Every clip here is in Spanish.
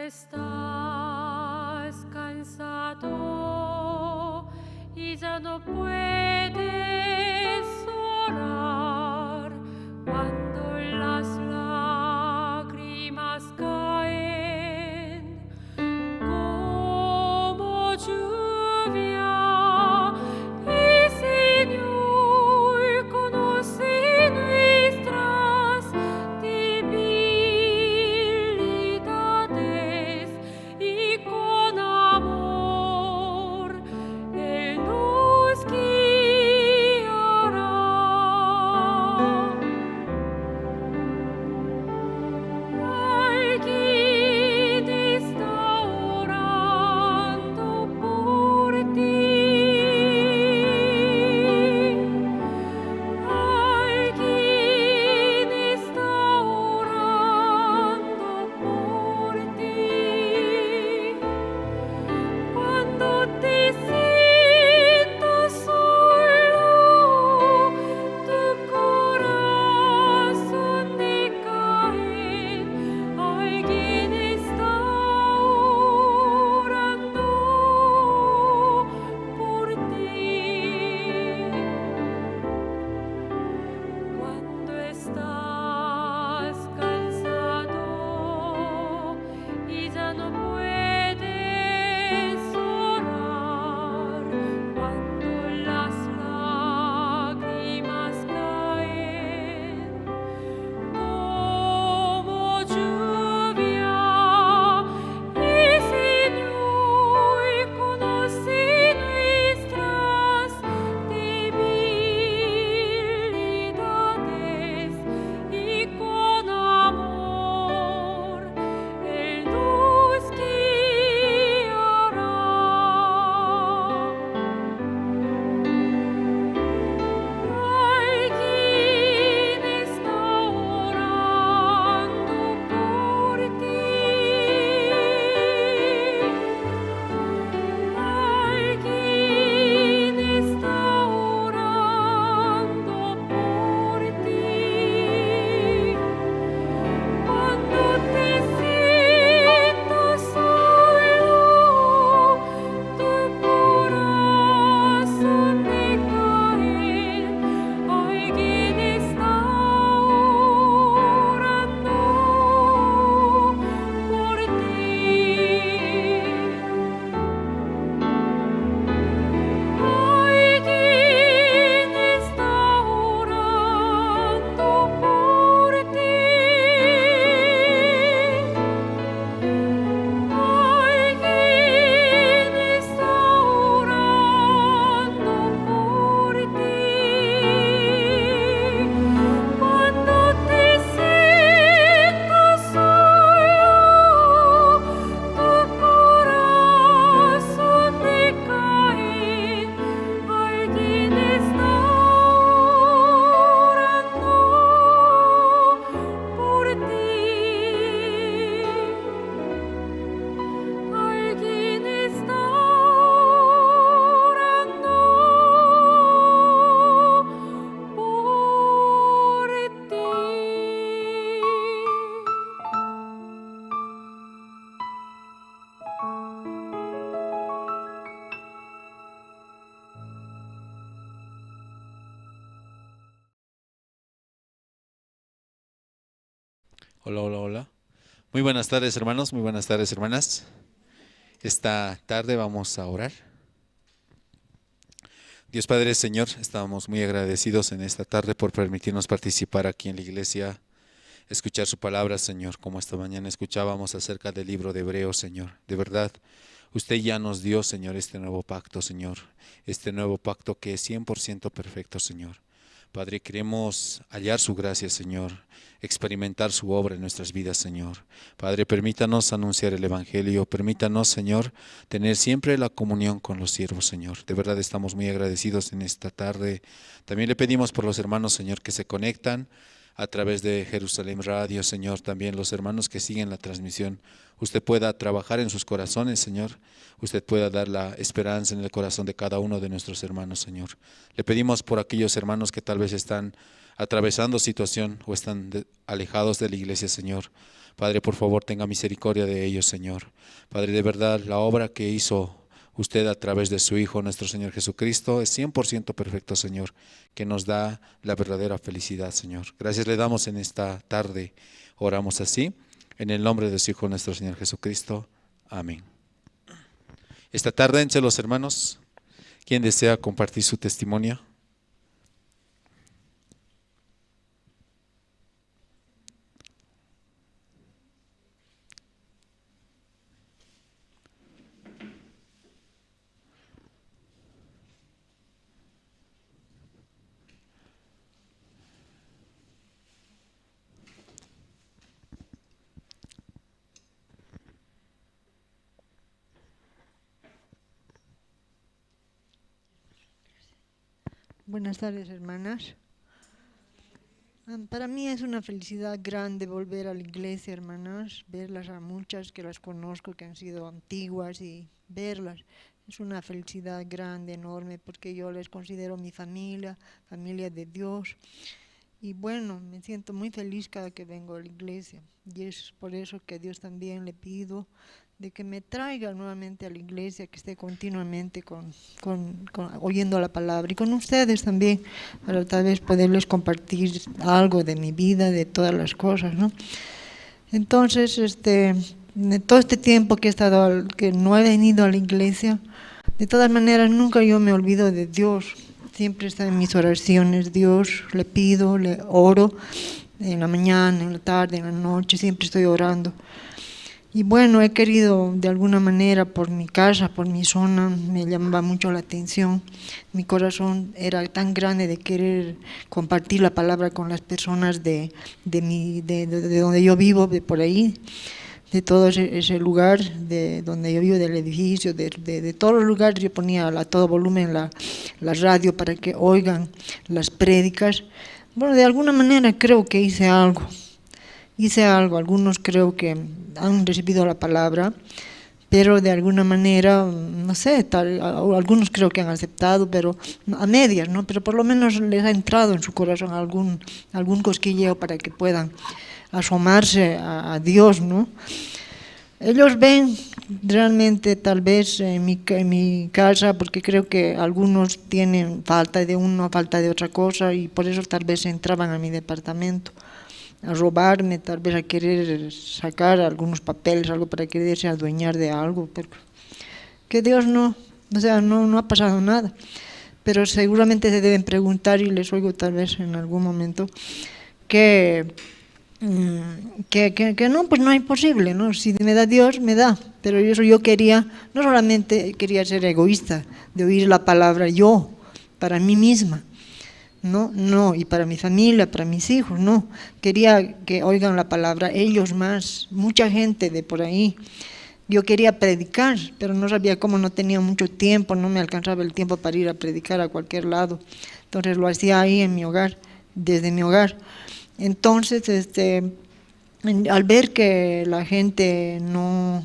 estás cansado y ya no puedes orar, cuando las lágrimas caen como lluvia, el Señor conoce nuestras debilidades y con amor Él nos guiará. Alguien está orando por ti. Alguien está orando por ti. Cuando te sientas solo, tu corazón decae, alguien está orando por ti. Cuando estás cansado y ya no puedes orar, cuando las lágrimas caen como lluvia, el Señor conoce nuestras debilidades y con amor Él nos guiará. Alguien está orando por ti. Alguien está orando por ti. Cuando te sientas solo, tu corazón decae, alguien está orando por ti. Alguien está orando por ti. Alguien está orando por ti. Cuando te sientas solo, tu corazón decae, alguien está orando por ti. Alguien está orando por ti. Hola, hola, hola. Muy buenas tardes, hermanos, muy buenas tardes, hermanas. Esta tarde vamos a orar. Dios Padre, Señor, estamos muy agradecidos en esta tarde por permitirnos participar aquí en la iglesia, escuchar su palabra, Señor, como esta mañana escuchábamos acerca del libro de Hebreos, Señor. De verdad, usted ya nos dio, Señor, este nuevo pacto, Señor, este nuevo pacto que es 100% perfecto, Señor. Padre, queremos hallar su gracia, Señor, experimentar su obra en nuestras vidas, Señor. Padre, permítanos anunciar el Evangelio, permítanos, Señor, tener siempre la comunión con los siervos, Señor. De verdad estamos muy agradecidos en esta tarde. También le pedimos por los hermanos, Señor, que se conectan a través de Jerusalén Radio, Señor, también los hermanos que siguen la transmisión, usted pueda trabajar en sus corazones, Señor. Usted pueda dar la esperanza en el corazón de cada uno de nuestros hermanos, Señor. Le pedimos por aquellos hermanos que tal vez están atravesando situación o están alejados de la iglesia, Señor. Padre, por favor, tenga misericordia de ellos, Señor. Padre, de verdad, la obra que hizo usted a través de su Hijo, nuestro Señor Jesucristo, es 100% perfecto, Señor, que nos da la verdadera felicidad, Señor. Gracias le damos en esta tarde. Oramos así, en el nombre de su Hijo, nuestro Señor Jesucristo. Amén. Esta tarde, entre los hermanos, ¿quién desea compartir su testimonio? Buenas tardes, hermanas. Para mí es una felicidad grande volver a la iglesia, hermanas, verlas a muchas que las conozco, que han sido antiguas, y verlas. Es una felicidad grande, enorme, porque yo les considero mi familia, familia de Dios. Y bueno, me siento muy feliz cada que vengo a la iglesia. Y es por eso que a Dios también le pido de que me traiga nuevamente a la iglesia, que esté continuamente oyendo la palabra, y con ustedes también, para tal vez poderles compartir algo de mi vida, de todas las cosas, ¿no? Entonces, de todo este tiempo que que no he venido a la iglesia, de todas maneras nunca yo me olvido de Dios. Siempre está en mis oraciones Dios, le pido, le oro, en la mañana, en la tarde, en la noche, siempre estoy orando. Y bueno, he querido de alguna manera, por mi casa, por mi zona, me llamaba mucho la atención. Mi corazón era tan grande de querer compartir la palabra con las personas de donde yo vivo, de por ahí, de todo ese lugar, de donde yo vivo, del edificio, de todos los lugares. Yo ponía a todo volumen la radio para que oigan las prédicas. Bueno, de alguna manera creo que hice algo. Algunos creo que han recibido la palabra, pero de alguna manera, no sé, algunos creo que han aceptado, pero a medias, ¿no? Pero por lo menos les ha entrado en su corazón algún cosquilleo para que puedan asomarse a Dios, ¿no? Ellos ven realmente, tal vez en mi casa, porque creo que algunos tienen falta de uno, falta de otra cosa, y por eso tal vez entraban a mi departamento a robarme, tal vez a querer sacar algunos papeles, algo para quererse adueñar de algo, pero que Dios no ha pasado nada. Pero seguramente se deben preguntar, y les oigo tal vez en algún momento, que no, pues no es posible, ¿no? Si me da Dios, me da. Pero eso yo quería, no solamente quería ser egoísta, de oír la palabra yo, para mí misma, no, y para mi familia, para mis hijos, no. Quería que oigan la palabra ellos más, mucha gente de por ahí. Yo quería predicar, pero no sabía cómo, no tenía mucho tiempo, no me alcanzaba el tiempo para ir a predicar a cualquier lado. Entonces lo hacía ahí en mi hogar, desde mi hogar. Entonces, al ver que la gente no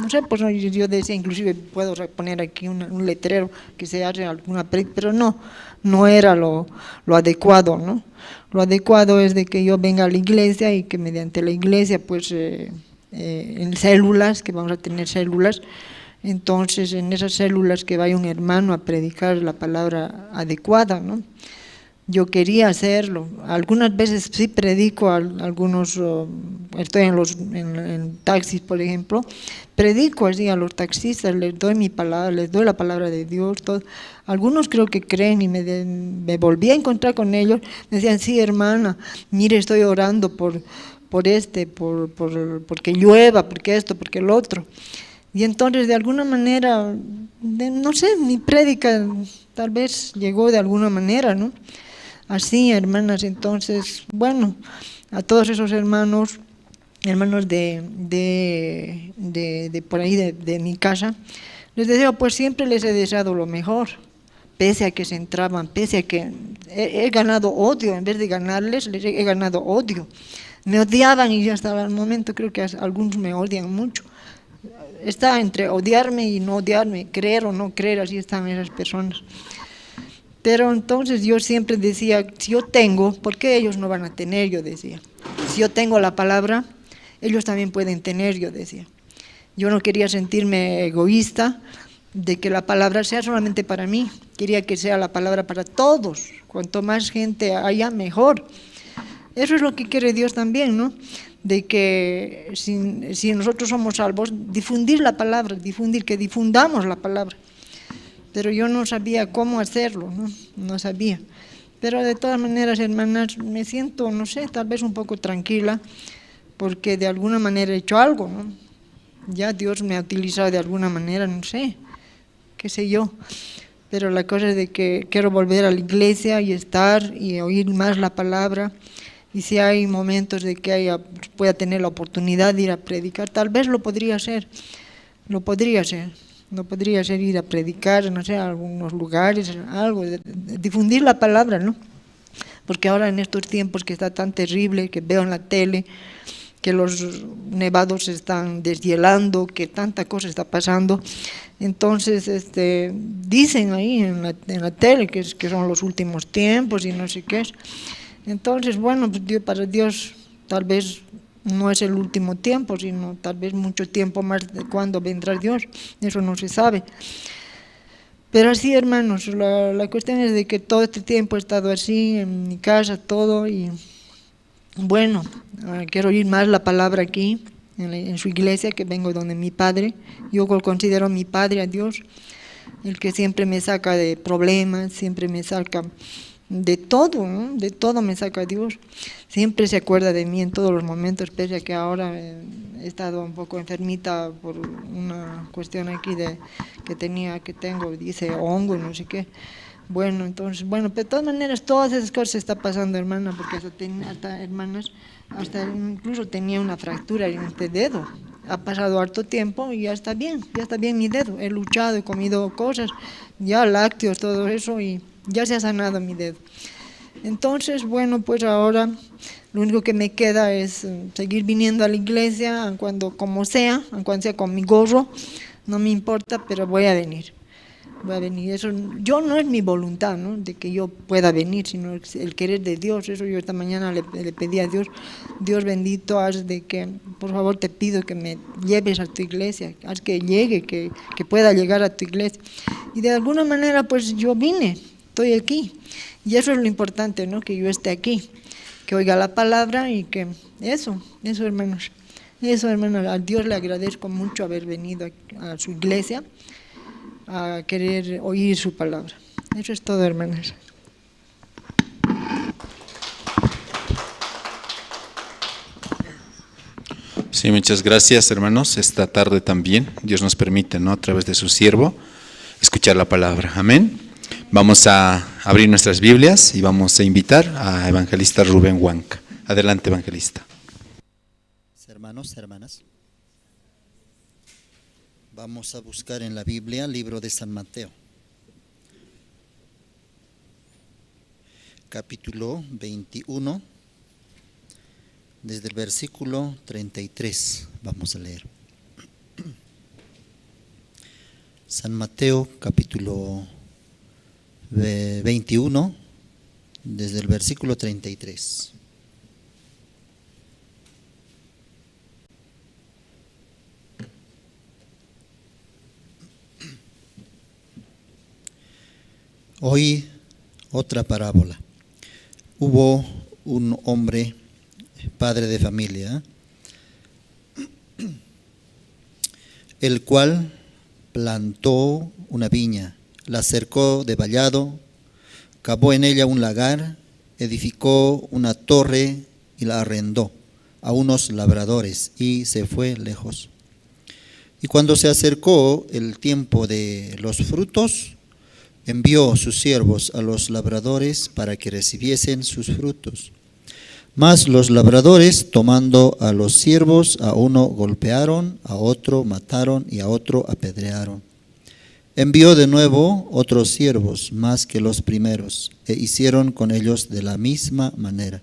sé, pues yo decía, inclusive puedo poner aquí un letrero que se hace alguna predica, pero no era lo adecuado, ¿no? Lo adecuado es de que yo venga a la iglesia y que mediante la iglesia, pues en células, que vamos a tener células, entonces en esas células que vaya un hermano a predicar la palabra adecuada, ¿no? Yo quería hacerlo. Algunas veces sí predico, algunos, estoy en taxis, por ejemplo, predico así a los taxistas, les doy mi palabra, les doy la palabra de Dios, todo. Algunos creo que creen, y me volví a encontrar con ellos, me decían, sí, hermana, mire, estoy orando porque llueva, porque esto, porque el otro. Y entonces, de alguna manera, no sé, mi prédica tal vez llegó de alguna manera, ¿no? Así, hermanas, entonces, bueno, a todos esos hermanos de por ahí, de mi casa, les deseo, pues siempre les he deseado lo mejor, pese a que se entraban, pese a que he ganado odio, en vez de ganarles, les he ganado odio. Me odiaban y hasta el momento creo que algunos me odian mucho. Está entre odiarme y no odiarme, creer o no creer, así están esas personas. Pero entonces yo siempre decía, si yo tengo, ¿por qué ellos no van a tener? Yo decía. Si yo tengo la palabra, ellos también pueden tener, yo decía. Yo no quería sentirme egoísta de que la palabra sea solamente para mí, quería que sea la palabra para todos, cuanto más gente haya, mejor. Eso es lo que quiere Dios también, ¿no? De que si nosotros somos salvos, difundir la palabra, que difundamos la palabra. Pero yo no sabía cómo hacerlo, no sabía. Pero de todas maneras, hermanas, me siento, no sé, tal vez un poco tranquila, porque de alguna manera he hecho algo, ¿no? Ya Dios me ha utilizado de alguna manera, no sé, qué sé yo. Pero la cosa es de que quiero volver a la iglesia y estar y oír más la palabra. Y si hay momentos de que pueda tener la oportunidad de ir a predicar, tal vez lo podría hacer, ir a predicar, no sé, a algunos lugares, algo, difundir la palabra, ¿no? Porque ahora en estos tiempos que está tan terrible, que veo en la tele, que los nevados se están deshielando, que tanta cosa está pasando, entonces dicen ahí en la tele que son los últimos tiempos y no sé qué es. Entonces, bueno, pues para Dios tal vez no es el último tiempo, sino tal vez mucho tiempo más de cuando vendrá Dios, eso no se sabe. Pero así, hermanos, la cuestión es de que todo este tiempo he estado así, en mi casa, todo, y bueno, quiero oír más la palabra aquí, en su iglesia, que vengo donde mi padre. Yo considero mi padre a Dios, el que siempre me saca de problemas, siempre me saca de todo, ¿no? De todo me saca Dios. Siempre se acuerda de mí en todos los momentos, pese a que ahora he estado un poco enfermita por una cuestión aquí que tengo, dice hongo y no sé qué. Bueno, entonces, pero de todas maneras, todas esas cosas están pasando, hermana, porque hasta incluso tenía una fractura en este dedo. Ha pasado harto tiempo y ya está bien mi dedo. He luchado, he comido cosas, ya lácteos, todo eso, y ya se ha sanado mi dedo. Entonces, bueno, pues ahora lo único que me queda es seguir viniendo a la iglesia, como sea, cuando sea con mi gorro, no me importa, pero voy a venir. Eso yo no es mi voluntad, ¿no?, de que yo pueda venir, sino el querer de Dios. Eso yo esta mañana le pedí a Dios, Dios bendito, haz de que, por favor te pido que me lleves a tu iglesia, haz que llegue, que pueda llegar a tu iglesia. Y de alguna manera pues yo vine, estoy aquí, y eso es lo importante, ¿no?, que yo esté aquí, que oiga la palabra y que eso hermanos, a Dios le agradezco mucho haber venido a su iglesia, a querer oír su palabra. Eso es todo, hermanas. Sí, muchas gracias, hermanos. Esta tarde también Dios nos permite, ¿no?, a través de su siervo, escuchar la palabra. Amén. Vamos a abrir nuestras Biblias y vamos a invitar a evangelista Rubén Huanca. Adelante, evangelista. Hermanos, hermanas, vamos a buscar en la Biblia, libro de San Mateo, capítulo 21, desde el versículo 33, vamos a leer. San Mateo, capítulo 21, desde el versículo 33. Hoy otra parábola. Hubo un hombre, padre de familia, el cual plantó una viña, la cercó de vallado, cavó en ella un lagar, edificó una torre y la arrendó a unos labradores y se fue lejos. Y cuando se acercó el tiempo de los frutos, envió sus siervos a los labradores para que recibiesen sus frutos. Mas los labradores, tomando a los siervos, a uno golpearon, a otro mataron y a otro apedrearon. Envió de nuevo otros siervos más que los primeros, e hicieron con ellos de la misma manera.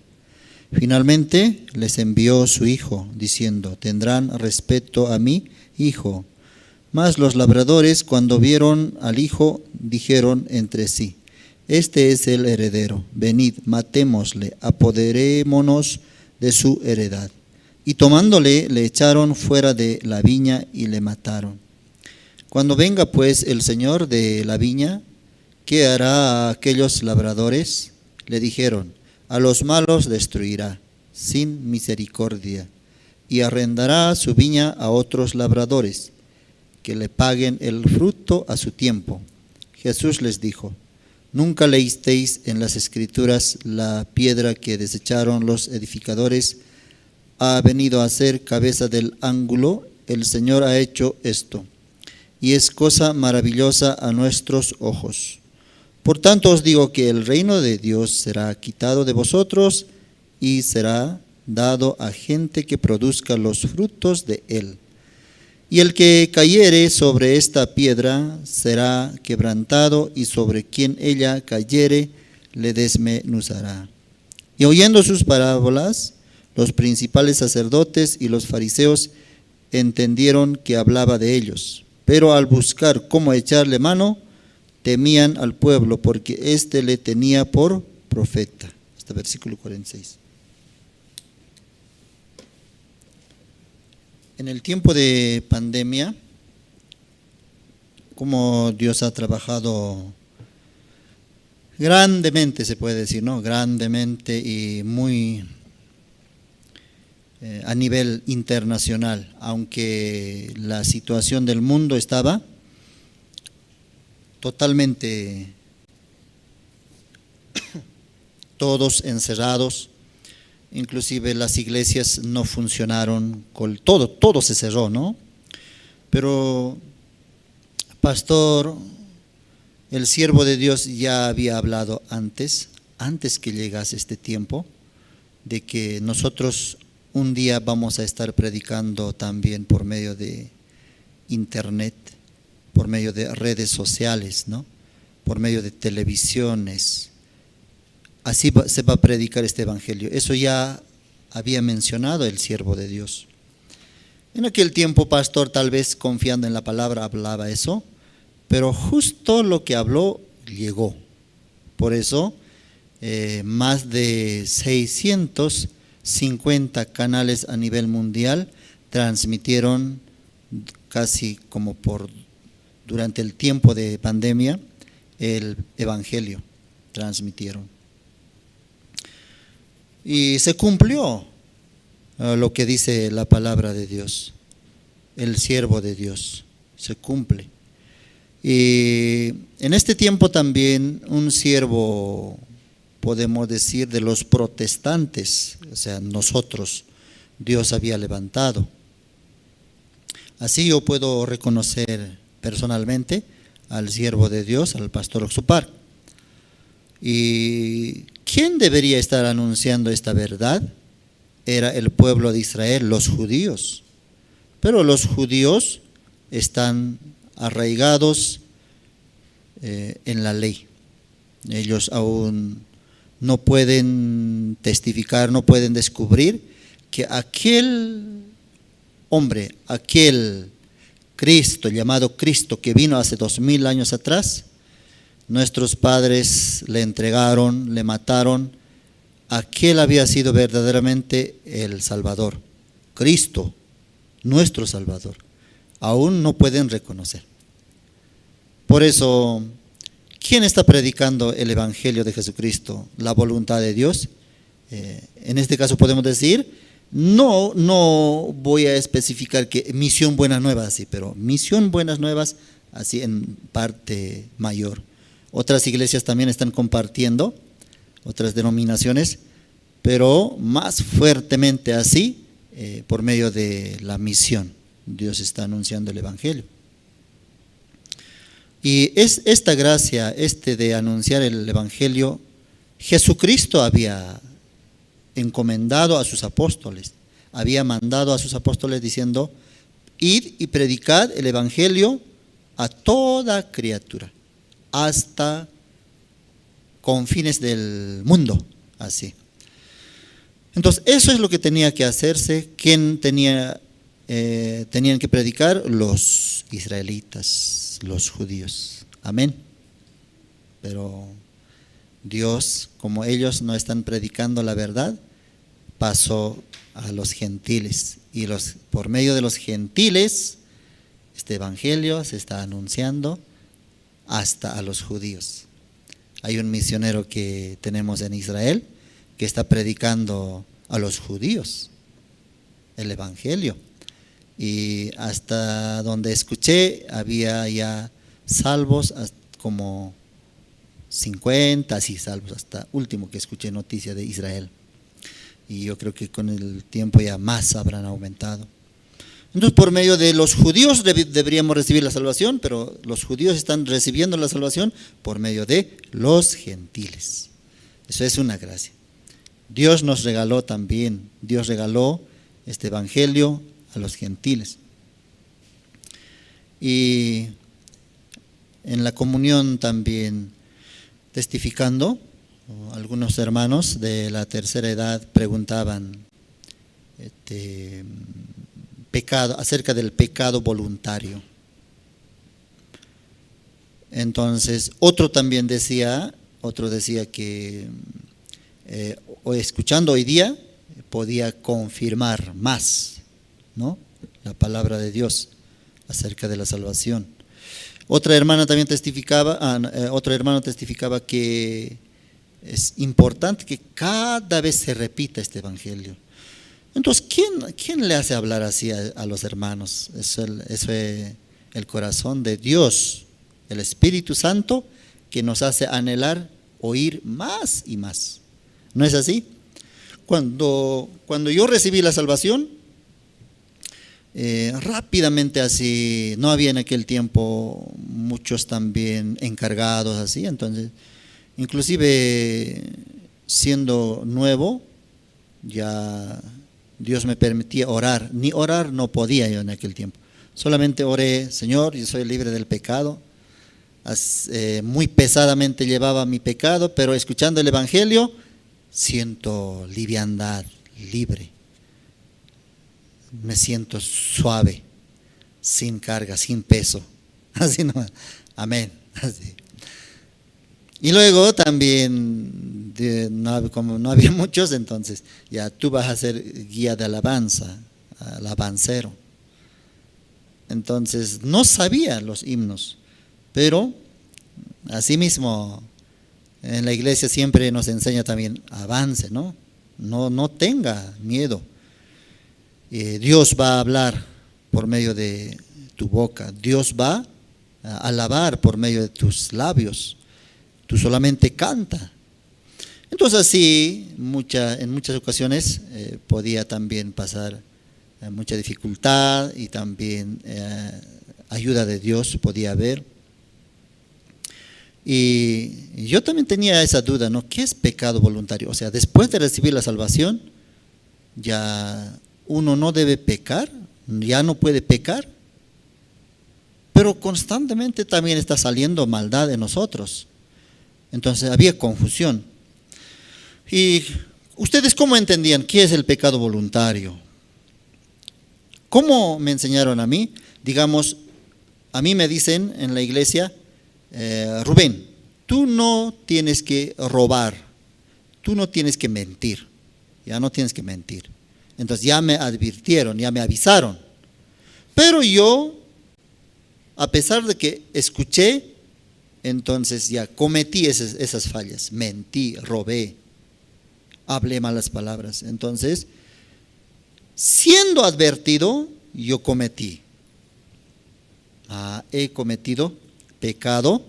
Finalmente les envió su hijo, diciendo: tendrán respeto a mi hijo. Mas los labradores, cuando vieron al hijo, dijeron entre sí: este es el heredero, venid, matémosle, apoderémonos de su heredad. Y tomándole, le echaron fuera de la viña y le mataron. Cuando venga pues el señor de la viña, ¿qué hará a aquellos labradores? Le dijeron: a los malos destruirá, sin misericordia, y arrendará su viña a otros labradores, que le paguen el fruto a su tiempo. Jesús les dijo: ¿nunca leísteis en las Escrituras: la piedra que desecharon los edificadores ha venido a ser cabeza del ángulo? El Señor ha hecho esto, y es cosa maravillosa a nuestros ojos. Por tanto os digo que el reino de Dios será quitado de vosotros y será dado a gente que produzca los frutos de él. Y el que cayere sobre esta piedra será quebrantado, y sobre quien ella cayere le desmenuzará. Y oyendo sus parábolas, los principales sacerdotes y los fariseos entendieron que hablaba de ellos. Pero al buscar cómo echarle mano, temían al pueblo, porque éste le tenía por profeta. Hasta versículo 46. En el tiempo de pandemia, como Dios ha trabajado grandemente, se puede decir, ¿no? Grandemente y muy a nivel internacional, aunque la situación del mundo estaba totalmente todos encerrados, inclusive las iglesias no funcionaron, todo se cerró, ¿no? Pero pastor, el siervo de Dios ya había hablado antes que llegase este tiempo, de que nosotros un día vamos a estar predicando también por medio de internet, por medio de redes sociales, ¿no? Por medio de televisiones. Así se va a predicar este evangelio. Eso ya había mencionado el siervo de Dios. En aquel tiempo, pastor, tal vez confiando en la palabra, hablaba eso, pero justo lo que habló llegó. Por eso, más de 650 canales a nivel mundial transmitieron casi como durante el tiempo de pandemia el evangelio, transmitieron. Y se cumplió lo que dice la palabra de Dios, el siervo de Dios, se cumple. Y en este tiempo también un siervo, podemos decir, de los protestantes, o sea, nosotros, Dios había levantado. Así yo puedo reconocer personalmente al siervo de Dios, al pastor Oxupar. ¿Y quién debería estar anunciando esta verdad? Era el pueblo de Israel, los judíos. Pero los judíos están arraigados en la ley. Ellos aún no pueden testificar, no pueden descubrir que aquel hombre, aquel Cristo, llamado Cristo, que vino hace 2000 años atrás, nuestros padres le entregaron, le mataron. Aquel había sido verdaderamente el Salvador, Cristo, nuestro Salvador. Aún no pueden reconocer. Por eso, ¿quién está predicando el Evangelio de Jesucristo? La voluntad de Dios. En este caso podemos decir, no voy a especificar que misión Buenas Nuevas, sí, pero misión Buenas Nuevas, así en parte mayor. Otras iglesias también están compartiendo, otras denominaciones, pero más fuertemente así, por medio de la misión. Dios está anunciando el Evangelio. Y es esta gracia, de anunciar el Evangelio, Jesucristo había encomendado a sus apóstoles, había mandado a sus apóstoles diciendo: id y predicad el Evangelio a toda criatura, hasta confines del mundo, así. Entonces, eso es lo que tenía que hacerse. ¿Quién tenían que predicar? Los israelitas, los judíos. Amén. Pero Dios, como ellos no están predicando la verdad, pasó a los gentiles. Y por medio de los gentiles, este evangelio se está anunciando hasta a los judíos. Hay un misionero que tenemos en Israel que está predicando a los judíos el evangelio. Y hasta donde escuché, había ya salvos como 50, así salvos, hasta último que escuché noticia de Israel. Y yo creo que con el tiempo ya más habrán aumentado. Entonces, por medio de los judíos deberíamos recibir la salvación, pero los judíos están recibiendo la salvación por medio de los gentiles. Eso es una gracia. Dios nos regaló también, Dios regaló este evangelio a los gentiles. Y en la comunión también testificando, algunos hermanos de la tercera edad preguntaban acerca del pecado voluntario. Entonces, otro decía que escuchando hoy día podía confirmar más, ¿no?, la palabra de Dios acerca de la salvación. Otro hermano testificaba que es importante que cada vez se repita este evangelio. Entonces, ¿quién le hace hablar así a los hermanos? Eso es el corazón de Dios, el Espíritu Santo, que nos hace anhelar oír más y más. ¿No es así? Cuando yo recibí la salvación, rápidamente así, no había en aquel tiempo muchos también encargados así, entonces, inclusive siendo nuevo, ya Dios me permitía orar. Ni orar no podía yo en aquel tiempo. Solamente oré: Señor, yo soy libre del pecado. Muy pesadamente llevaba mi pecado, pero escuchando el evangelio siento liviandad, libre. Me siento suave, sin carga, sin peso. Así no, amén. Así. Y luego también, como no había muchos, entonces ya tú vas a ser guía de alabanza, alabancero. Entonces no sabía los himnos, pero asimismo en la iglesia siempre nos enseña también: avance, ¿no? No tenga miedo. Dios va a hablar por medio de tu boca, Dios va a alabar por medio de tus labios. Tú solamente canta. Entonces así, en muchas ocasiones podía también pasar mucha dificultad, y también ayuda de Dios podía haber. Y yo también tenía esa duda, ¿no? ¿Qué es pecado voluntario? O sea, después de recibir la salvación, ya uno no debe pecar, ya no puede pecar, pero constantemente también está saliendo maldad en nosotros. Entonces había confusión. ¿Y ustedes cómo entendían qué es el pecado voluntario? ¿Cómo me enseñaron a mí? Digamos, a mí me dicen en la iglesia: Rubén, tú no tienes que robar, tú no tienes que mentir, ya no tienes que mentir. Entonces ya me advirtieron, ya me avisaron. Pero yo, a pesar de que escuché, entonces ya cometí esas fallas, mentí, robé, hablé malas palabras. Entonces, siendo advertido, yo cometí. He cometido pecado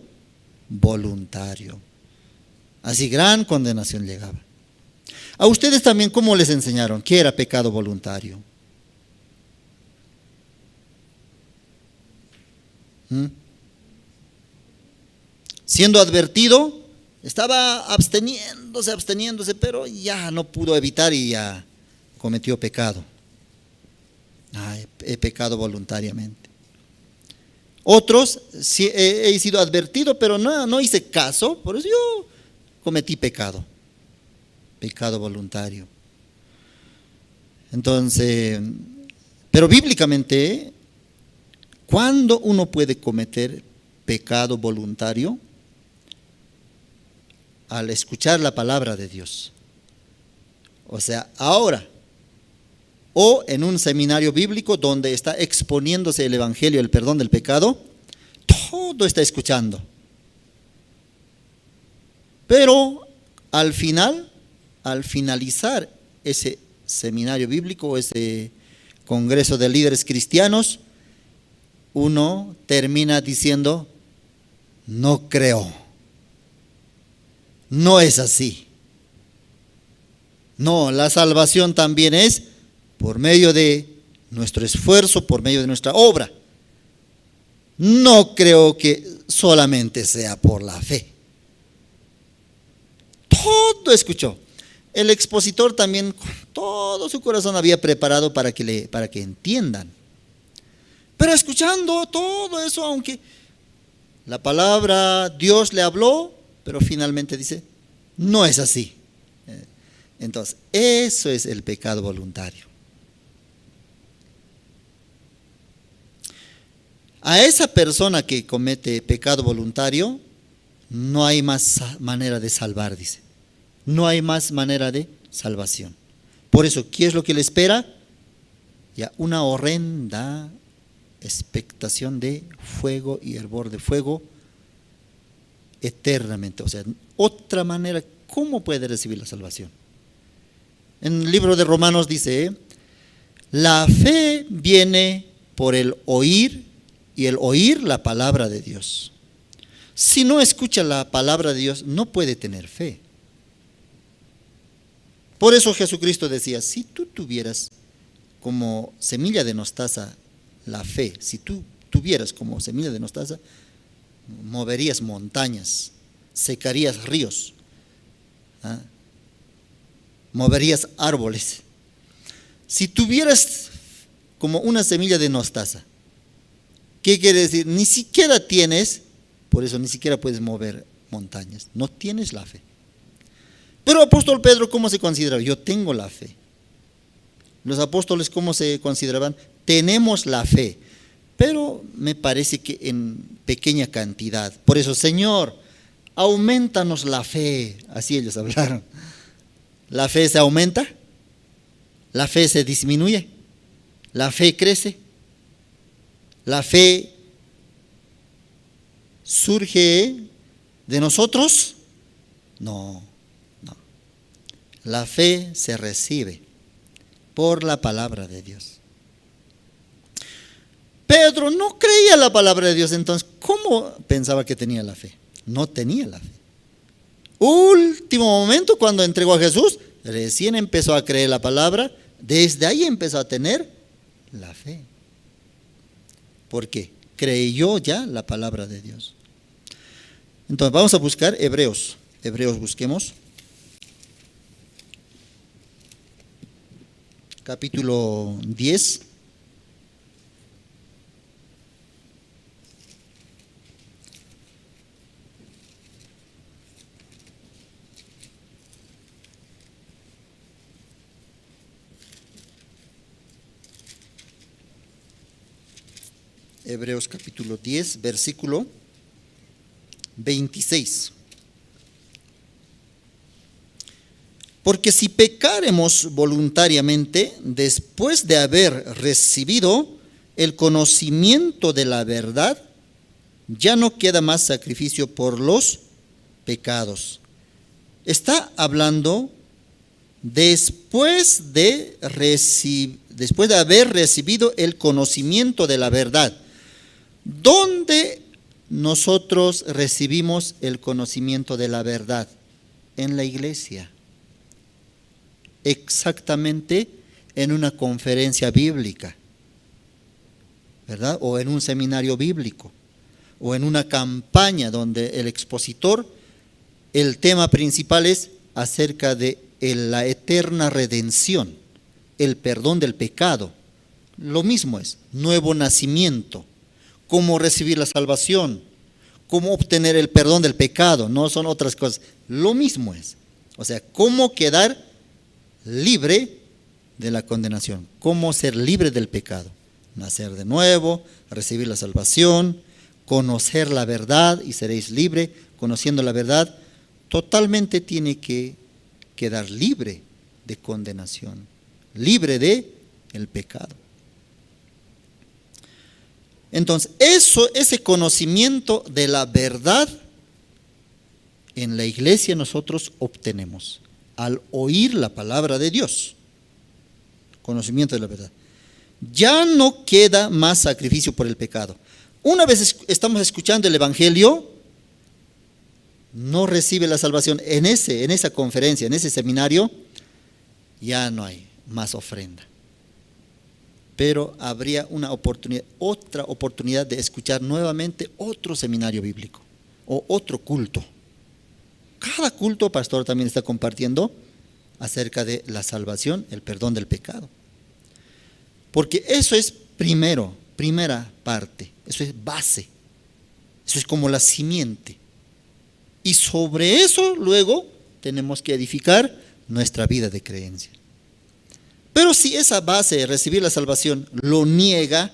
voluntario. Así gran condenación llegaba. A ustedes también, ¿cómo les enseñaron qué era pecado voluntario? Siendo advertido, estaba absteniéndose, pero ya no pudo evitar y ya cometió pecado. He pecado voluntariamente. Otros, sí, he sido advertido, pero no hice caso, por eso yo cometí pecado voluntario. Entonces, pero bíblicamente, ¿cuándo uno puede cometer pecado voluntario? Al escuchar la palabra de Dios. O sea, ahora, o en un seminario bíblico donde está exponiéndose el evangelio, el perdón del pecado, todo está escuchando. Pero al finalizar ese seminario bíblico, ese congreso de líderes cristianos, uno termina diciendo, no creo, no es así. No, la salvación también es por medio de nuestro esfuerzo, por medio de nuestra obra. No creo que solamente sea por la fe. Todo escuchó. El expositor también con todo su corazón había preparado para que entiendan. Pero escuchando todo eso, aunque la palabra Dios le habló, pero finalmente dice, no es así. Entonces, eso es el pecado voluntario. A esa persona que comete pecado voluntario, no hay más manera de salvar, dice. No hay más manera de salvación. Por eso, ¿qué es lo que le espera? Ya una horrenda expectación de fuego y hervor de fuego eternamente. O sea, otra manera, ¿cómo puede recibir la salvación? En el libro de Romanos dice, la fe viene por el oír y el oír la palabra de Dios. Si no escucha la palabra de Dios, no puede tener fe. Por eso Jesucristo decía, si tú tuvieras como semilla de mostaza la fe, si tú tuvieras como semilla de mostaza, moverías montañas, secarías ríos, moverías árboles. Si tuvieras como una semilla de mostaza, ¿qué quiere decir? Ni siquiera tienes, por eso ni siquiera puedes mover montañas, no tienes la fe. Pero apóstol Pedro, ¿cómo se consideraba? Yo tengo la fe. Los apóstoles, ¿cómo se consideraban? Tenemos la fe, pero me parece que en pequeña cantidad. Por eso, Señor, aumentanos la fe. Así ellos hablaron. ¿La fe se aumenta? ¿La fe se disminuye? ¿La fe crece? ¿La fe surge de nosotros? No. La fe se recibe por la palabra de Dios. Pedro no creía la palabra de Dios, entonces, ¿cómo pensaba que tenía la fe? No tenía la fe. Último momento, cuando entregó a Jesús, recién empezó a creer la palabra, desde ahí empezó a tener la fe. ¿Por qué? Creyó ya la palabra de Dios. Entonces, vamos a buscar Hebreos. Hebreos busquemos. Capítulo 10. Hebreos capítulo 10, versículo 26. Porque si pecaremos voluntariamente, después de haber recibido el conocimiento de la verdad, ya no queda más sacrificio por los pecados. Está hablando después de haber recibido el conocimiento de la verdad. ¿Dónde nosotros recibimos el conocimiento de la verdad? En la iglesia. Exactamente en una conferencia bíblica, ¿verdad? O en un seminario bíblico, o en una campaña donde el expositor, el tema principal es acerca de la eterna redención, el perdón del pecado. Lo mismo es, nuevo nacimiento, cómo recibir la salvación, cómo obtener el perdón del pecado, no son otras cosas. Lo mismo es. O sea, cómo quedar libre de la condenación, cómo ser libre del pecado, nacer de nuevo, recibir la salvación, conocer la verdad y seréis libres. Conociendo la verdad, totalmente tiene que quedar libre de condenación, libre de el pecado. Entonces, ese conocimiento de la verdad en la iglesia nosotros obtenemos al oír la palabra de Dios. Conocimiento de la verdad. Ya no queda más sacrificio por el pecado. Una vez estamos escuchando el Evangelio, no recibe la salvación en esa conferencia, en ese seminario, ya no hay más ofrenda. Pero habría otra oportunidad de escuchar nuevamente otro seminario bíblico o otro culto. Cada culto, pastor también está compartiendo acerca de la salvación, el perdón del pecado. Porque eso es primera parte, eso es base, eso es como la simiente. Y sobre eso luego tenemos que edificar nuestra vida de creencia. Pero si esa base de recibir la salvación lo niega,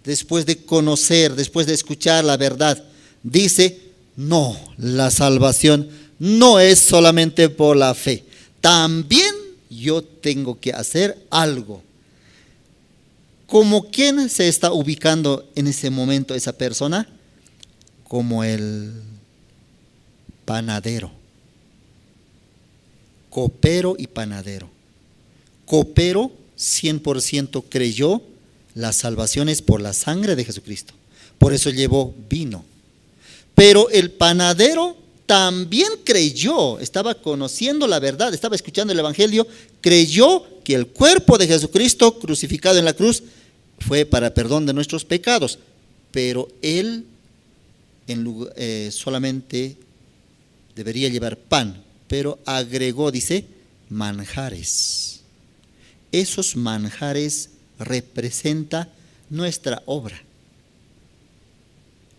después de conocer, después de escuchar la verdad, dice, no, la salvación no es solamente por la fe, también yo tengo que hacer algo. ¿Como quién se está ubicando en ese momento esa persona? Como el panadero, copero y panadero. Copero 100% creyó la salvación es por la sangre de Jesucristo, por eso llevó vino. Pero el panadero también creyó, estaba conociendo la verdad, estaba escuchando el Evangelio, creyó que el cuerpo de Jesucristo crucificado en la cruz fue para perdón de nuestros pecados, pero él solamente debería llevar pan, pero agregó, dice, manjares. Esos manjares representan nuestra obra.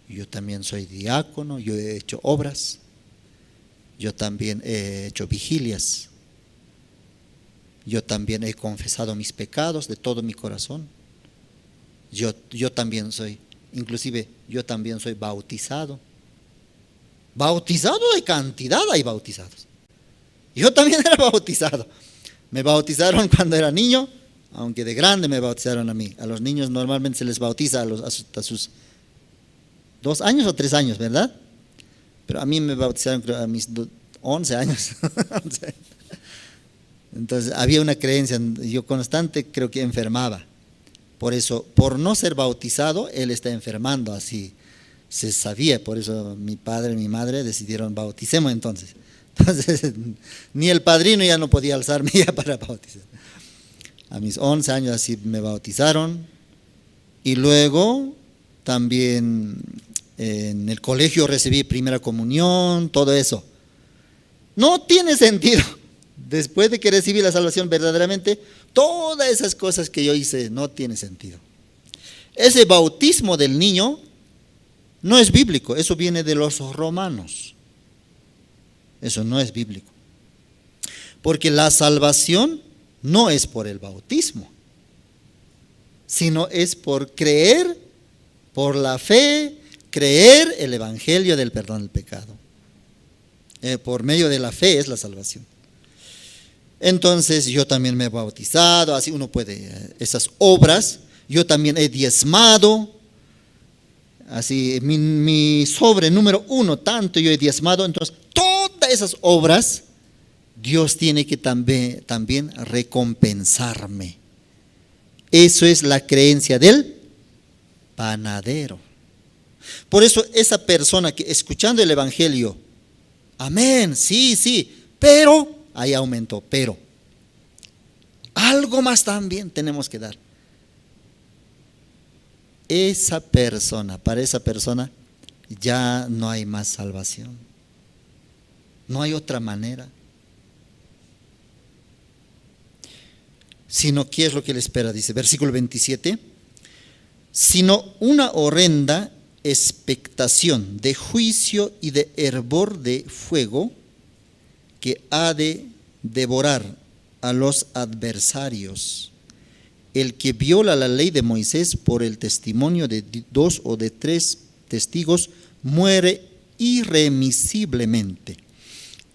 Yo también soy diácono, yo he hecho obras, yo también he hecho vigilias, yo también he confesado mis pecados de todo mi corazón. Yo también soy, inclusive yo también soy bautizado. Bautizado de cantidad hay bautizados. Yo también era bautizado. Me bautizaron cuando era niño, aunque de grande me bautizaron a mí. A los niños normalmente se les bautiza hasta sus 2 años o 3 años, ¿verdad? Pero a mí me bautizaron a mis 11 años. Entonces había una creencia, yo constante creo que enfermaba. Por eso, por no ser bautizado, él está enfermando, así se sabía. Por eso mi padre y mi madre decidieron bauticemos entonces. Entonces, ni el padrino ya no podía alzarme ya para bautizar. A mis 11 años así me bautizaron. Y luego también en el colegio recibí primera comunión, todo eso. No tiene sentido. Después de que recibí la salvación verdaderamente, todas esas cosas que yo hice no tiene sentido. Ese bautismo del niño no es bíblico, eso viene de los romanos. Eso no es bíblico. Porque la salvación no es por el bautismo, sino es por creer, por la fe, creer el evangelio del perdón del pecado. Por medio de la fe es la salvación. Entonces yo también me he bautizado, así uno puede, esas obras, yo también he diezmado, así mi sobre número 1, tanto yo he diezmado, entonces todas esas obras, Dios tiene que también recompensarme. Eso es la creencia del panadero. Por eso esa persona que escuchando el evangelio, amén, sí, pero ahí aumentó, pero algo más también tenemos que dar. Para esa persona ya no hay más salvación. No hay otra manera. Sino, ¿qué es lo que le espera? Dice, versículo 27. sino una horrenda expectación de juicio y de hervor de fuego que ha de devorar a los adversarios. El que viola la ley de Moisés por el testimonio de 2 o de 3 testigos muere irremisiblemente.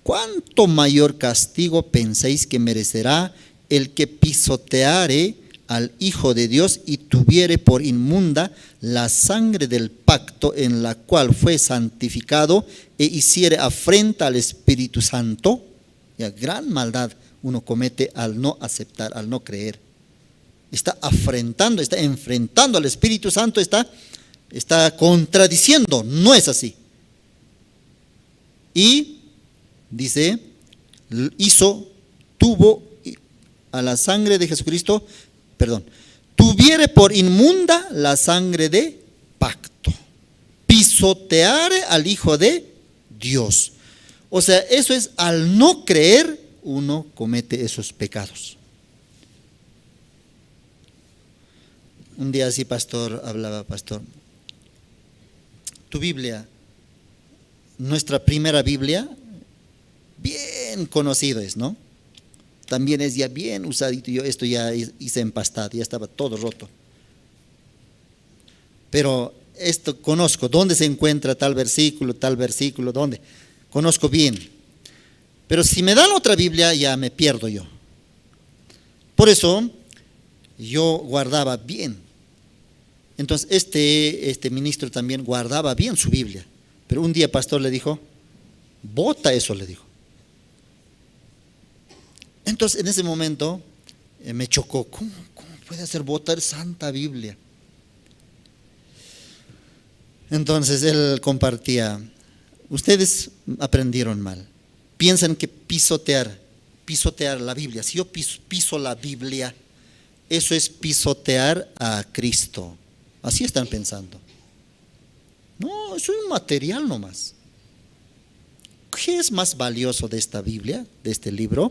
¿Cuánto mayor castigo pensáis que merecerá el que pisoteare al Hijo de Dios y tuviere por inmunda la sangre del pacto en la cual fue santificado e hiciere afrenta al Espíritu Santo? Ya, gran maldad uno comete al no aceptar, al no creer. Está afrentando, está enfrentando al Espíritu Santo, está contradiciendo, no es así. Y dice, tuvo a la sangre de Jesucristo, tuviere por inmunda la sangre de pacto, pisoteare al Hijo de Dios. O sea, eso es, al no creer, uno comete esos pecados. Un día así, hablaba pastor, tu Biblia, nuestra primera Biblia, bien conocido es, ¿no? También es ya bien usadito. Yo esto ya hice empastado, ya estaba todo roto. Pero esto conozco, ¿dónde se encuentra tal versículo, dónde? Conozco bien. Pero si me dan otra Biblia, ya me pierdo yo. Por eso, yo guardaba bien. Entonces, este ministro también guardaba bien su Biblia. Pero un día el pastor le dijo, bota eso, le dijo. Entonces, en ese momento me chocó. ¿Cómo puede hacer botar Santa Biblia? Entonces, él compartía, ustedes aprendieron mal. Piensan que pisotear la Biblia. Si yo piso la Biblia, eso es pisotear a Cristo. Así están pensando. No, eso es un material nomás. ¿Qué es más valioso de esta Biblia, de este libro?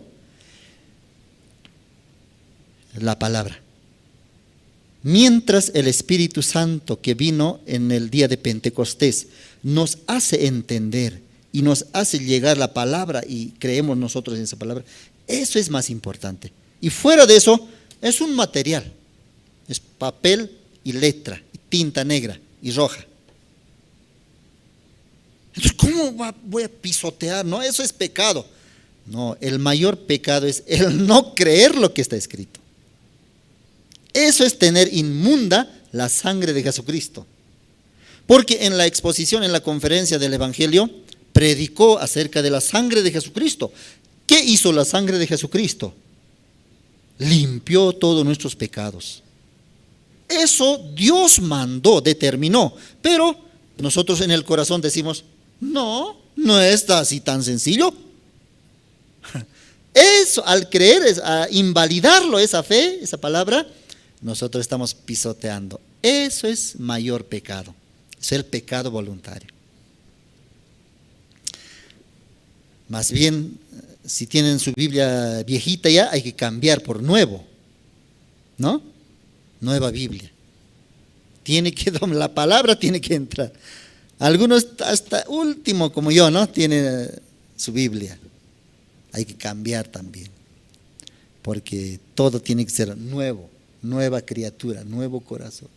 La palabra. Mientras el Espíritu Santo que vino en el día de Pentecostés nos hace entender y nos hace llegar la palabra y creemos nosotros en esa palabra, eso es más importante. Y fuera de eso, es un material. Es papel y letra, y tinta negra y roja. Entonces, ¿cómo voy a pisotear? No, eso es pecado. No, el mayor pecado es el no creer lo que está escrito. Eso es tener inmunda la sangre de Jesucristo. Porque en la exposición, en la conferencia del Evangelio, predicó acerca de la sangre de Jesucristo. ¿Qué hizo la sangre de Jesucristo? Limpió todos nuestros pecados. Eso Dios mandó, determinó. Pero nosotros en el corazón decimos, no está así tan sencillo. Eso, al creer, a invalidarlo, esa fe, esa palabra, nosotros estamos pisoteando. Eso es mayor pecado. Es el pecado voluntario. Más bien, si tienen su Biblia viejita ya, hay que cambiar por nuevo, ¿no? Nueva Biblia. La palabra tiene que entrar. Algunos hasta último, como yo, ¿no? Tienen su Biblia. Hay que cambiar también. Porque todo tiene que ser nuevo, nueva criatura, nuevo corazón,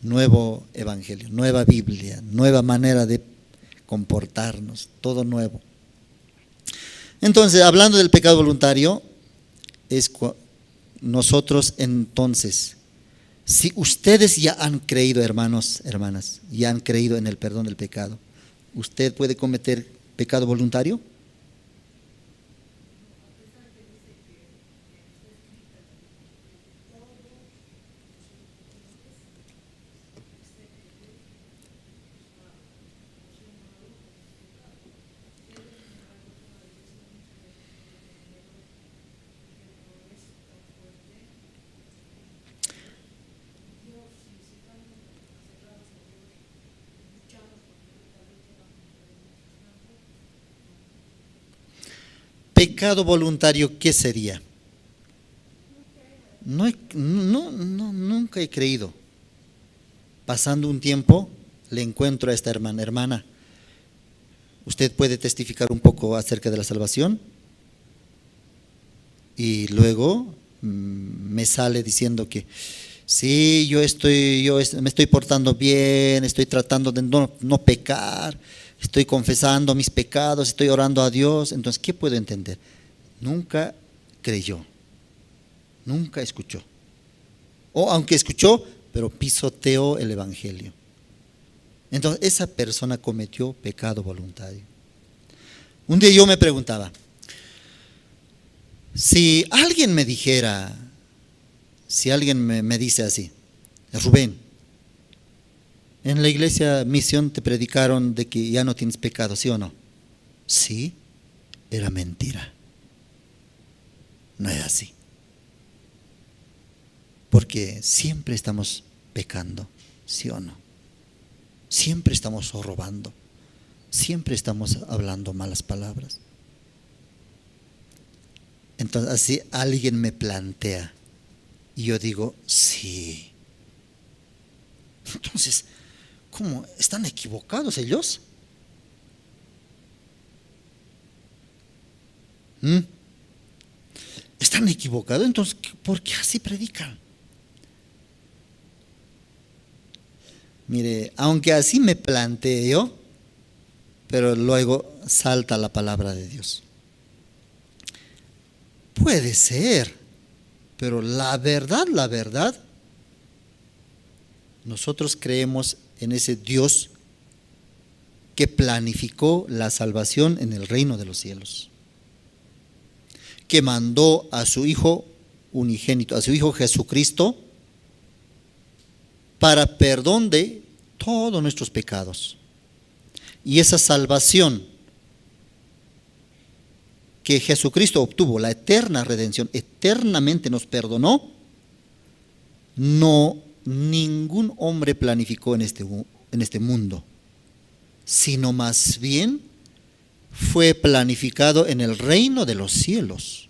nuevo evangelio, nueva Biblia, nueva manera de comportarnos, todo nuevo. Entonces, hablando del pecado voluntario, nosotros entonces, si ustedes ya han creído, hermanos, hermanas, ya han creído en el perdón del pecado, ¿usted puede cometer pecado voluntario? Pecado voluntario, ¿qué sería? Nunca he creído. pasando un tiempo, le encuentro a esta hermana. Hermana, ¿usted puede testificar un poco acerca de la salvación? Y luego me sale diciendo que sí, me estoy portando bien, estoy tratando de no pecar, estoy confesando mis pecados, estoy orando a Dios. Entonces, ¿qué puedo entender? Nunca creyó, nunca escuchó. O aunque escuchó, pero pisoteó el evangelio. Entonces, esa persona cometió pecado voluntario. Un día yo me preguntaba, si alguien me dijera, si alguien me dice así, Rubén, en la iglesia Misión te predicaron de que ya no tienes pecado, ¿sí o no? Sí, era mentira. No es así. Porque siempre estamos pecando, ¿sí o no? Siempre estamos robando, siempre estamos hablando malas palabras. Entonces así alguien me plantea y yo digo, sí. Entonces, ¿cómo? ¿Están equivocados ellos? ¿Están equivocados? Entonces, ¿por qué así predican? Mire, aunque así me planteé yo, pero luego salta la palabra de Dios. Puede ser, pero la verdad, nosotros creemos en ese Dios que planificó la salvación en el reino de los cielos, que mandó a su Hijo unigénito, a su Hijo Jesucristo, para perdón de todos nuestros pecados. Y esa salvación que Jesucristo obtuvo, la eterna redención, eternamente nos perdonó, no ningún hombre planificó en este mundo, sino más bien fue planificado en el reino de los cielos.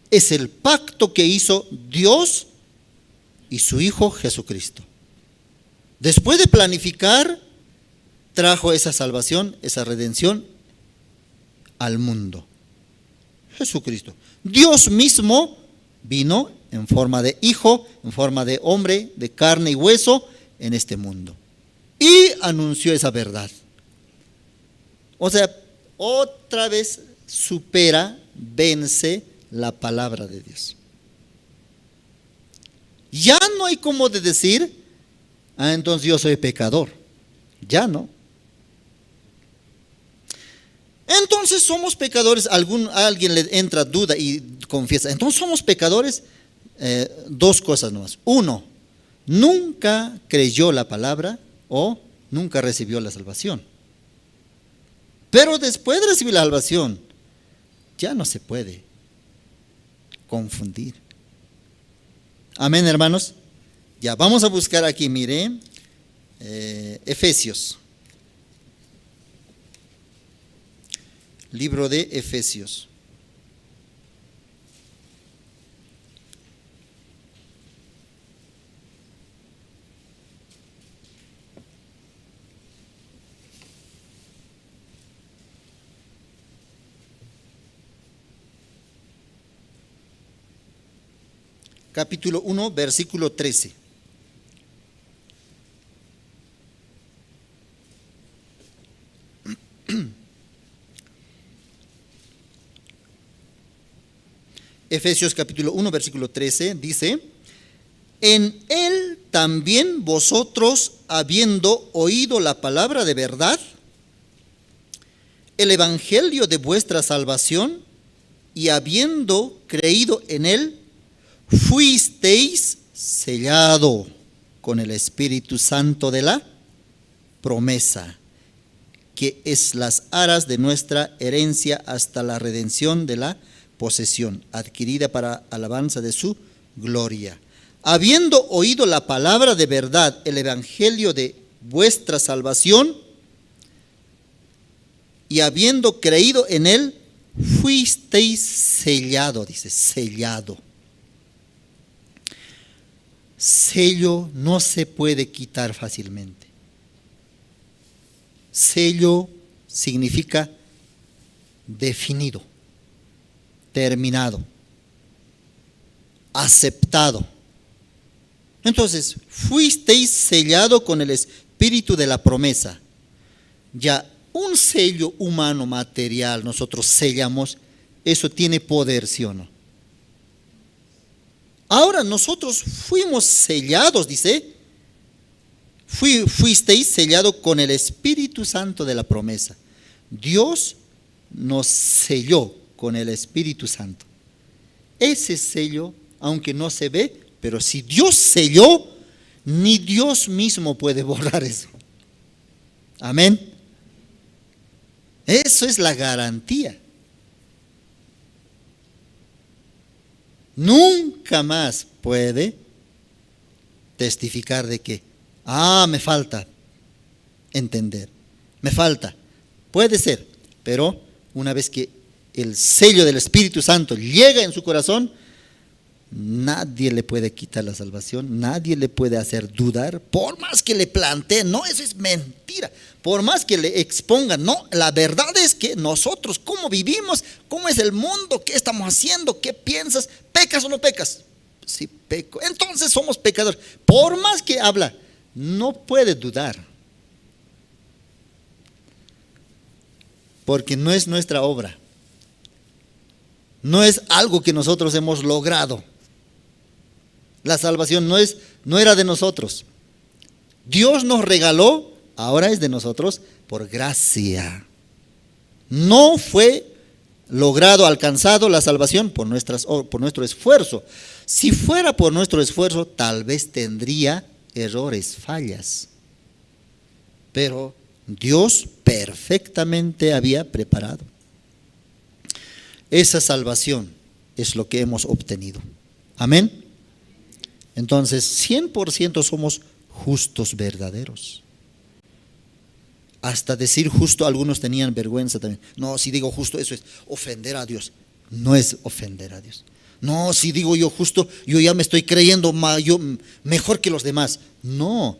Es el pacto que hizo Dios y su Hijo Jesucristo. Después de planificar, trajo esa salvación, esa redención al mundo. Jesucristo. Dios mismo vino en forma de hijo, en forma de hombre, de carne y hueso en este mundo. Y anunció esa verdad. O sea, otra vez supera, vence la palabra de Dios. Ya no hay como de decir, entonces yo soy pecador. Ya no. Entonces somos pecadores. Alguien le entra duda y confiesa. Entonces somos pecadores. Dos cosas nomás. Uno, nunca creyó la palabra o nunca recibió la salvación. Pero después de recibir la salvación, ya no se puede confundir. Amén, hermanos. Ya, vamos a buscar aquí, mire, Efesios. Libro de Efesios. Capítulo 1, versículo 13. Efesios capítulo 1, versículo 13 dice: en él también vosotros, habiendo oído la palabra de verdad, el evangelio de vuestra salvación, y habiendo creído en él, fuisteis sellado con el Espíritu Santo de la promesa, que es las aras de nuestra herencia hasta la redención de la posesión, adquirida para alabanza de su gloria. Habiendo oído la palabra de verdad, el evangelio de vuestra salvación, y habiendo creído en él, fuisteis sellado, dice, sellado. sello no se puede quitar fácilmente. Sello significa definido, terminado, aceptado. Entonces, fuisteis sellado con el espíritu de la promesa. Ya un sello humano material nosotros sellamos, eso tiene poder, ¿sí o no? Ahora nosotros fuimos sellados, dice, fuisteis sellado con el Espíritu Santo de la promesa. Dios nos selló con el Espíritu Santo. Ese sello, aunque no se ve, pero si Dios selló, ni Dios mismo puede borrar eso. Amén. Eso es la garantía. Nunca más puede testificar de que, me falta entender, me falta. Puede ser, pero una vez que el sello del Espíritu Santo llega en su corazón, nadie le puede quitar la salvación, nadie le puede hacer dudar, por más que le planteen, no, eso es mentira, por más que le expongan, no, la verdad es que nosotros, cómo vivimos, cómo es el mundo, qué estamos haciendo, qué piensas, pecas o no pecas. Sí, peco, entonces somos pecadores. Por más que habla, no puede dudar, porque no es nuestra obra, no es algo que nosotros hemos logrado. La salvación no era de nosotros. Dios nos regaló, ahora es de nosotros por gracia. No fue logrado, alcanzado la salvación por nuestro esfuerzo. Si fuera por nuestro esfuerzo, tal vez tendría errores, fallas. Pero Dios perfectamente había preparado. Esa salvación es lo que hemos obtenido. Amén. Entonces, 100% somos justos verdaderos. Hasta decir justo, algunos tenían vergüenza también. No, si digo justo, eso es ofender a Dios. No es ofender a Dios. No, si digo yo justo, yo ya me estoy creyendo mejor que los demás. No.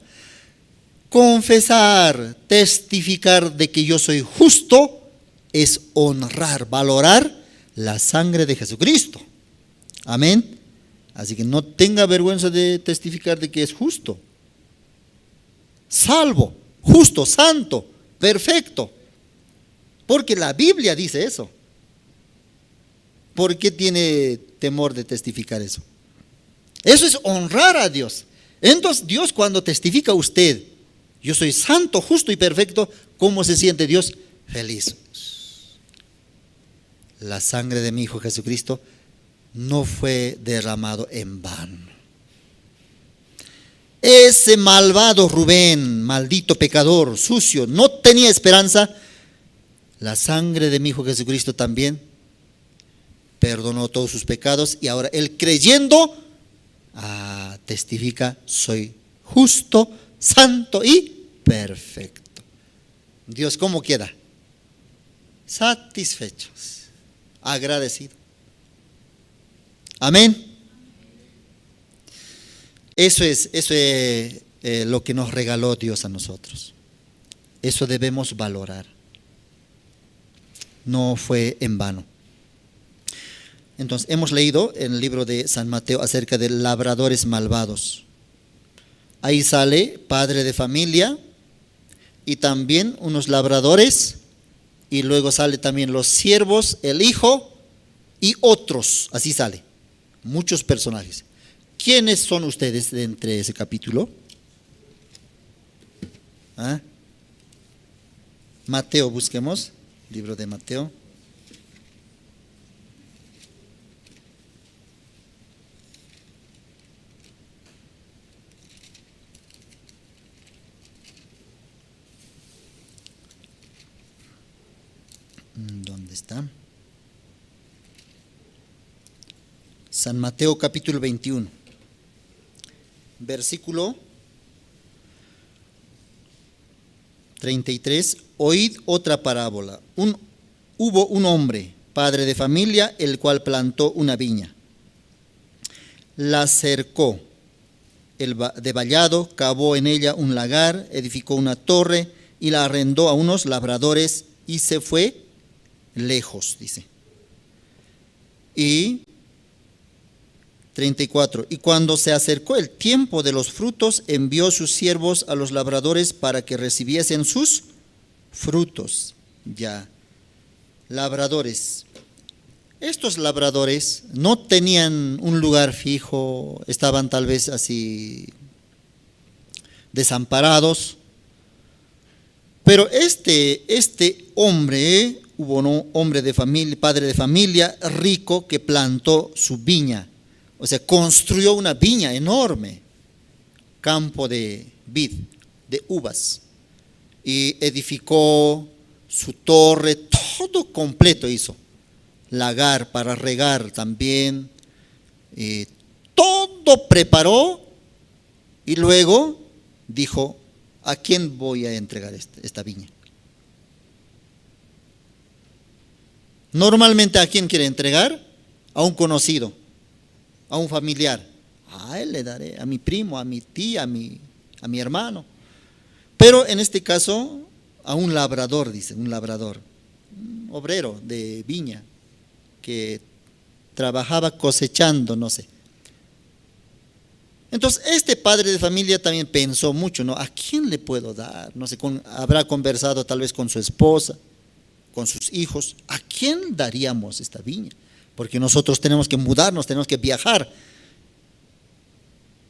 Confesar, testificar de que yo soy justo, es honrar, valorar la sangre de Jesucristo. Amén. Así que no tenga vergüenza de testificar de que es justo, salvo, justo, santo, perfecto. Porque la Biblia dice eso. ¿Por qué tiene temor de testificar eso? Eso es honrar a Dios. Entonces Dios, cuando testifica a usted, yo soy santo, justo y perfecto, ¿cómo se siente Dios? Feliz. La sangre de mi Hijo Jesucristo no fue derramado en vano. Ese malvado Rubén, maldito pecador, sucio, no tenía esperanza. La sangre de mi Hijo Jesucristo también perdonó todos sus pecados, y ahora él, creyendo, testifica: soy justo, santo y perfecto. Dios, ¿cómo queda? Satisfechos, agradecido. Amén. Eso es lo que nos regaló Dios a nosotros. Eso debemos valorar. No fue en vano. Entonces, hemos leído en el libro de San Mateo acerca de labradores malvados. Ahí sale padre de familia y también unos labradores, y luego sale también los siervos, el hijo y otros. Así sale. Muchos personajes. ¿Quiénes son ustedes de entre ese capítulo? Mateo, busquemos, libro de Mateo. ¿Dónde está? San Mateo capítulo 21, versículo 33. Oíd otra parábola. Hubo un hombre, padre de familia, el cual plantó una viña, la cercó de vallado, cavó en ella un lagar, edificó una torre y la arrendó a unos labradores y se fue lejos, dice. Y 34. Y cuando se acercó el tiempo de los frutos, envió sus siervos a los labradores para que recibiesen sus frutos. Ya, labradores. Estos labradores no tenían un lugar fijo, estaban tal vez así desamparados. Pero este hombre, hubo un hombre de familia, padre de familia, rico, que plantó su viña. O sea, construyó una viña enorme, campo de vid, de uvas. Y edificó su torre, todo completo hizo. Lagar para regar también. Todo preparó y luego dijo, ¿a quién voy a entregar esta viña? Normalmente, ¿a quién quiere entregar? A un conocido, a un familiar. A él le daré, a mi primo, a mi tía, a mi hermano. Pero en este caso, a un labrador, dice, un labrador, un obrero de viña, que trabajaba cosechando, no sé. Entonces, este padre de familia también pensó mucho, ¿no? ¿A quién le puedo dar? No sé, habrá conversado tal vez con su esposa, con sus hijos. ¿A quién daríamos esta viña? Porque nosotros tenemos que mudarnos, tenemos que viajar.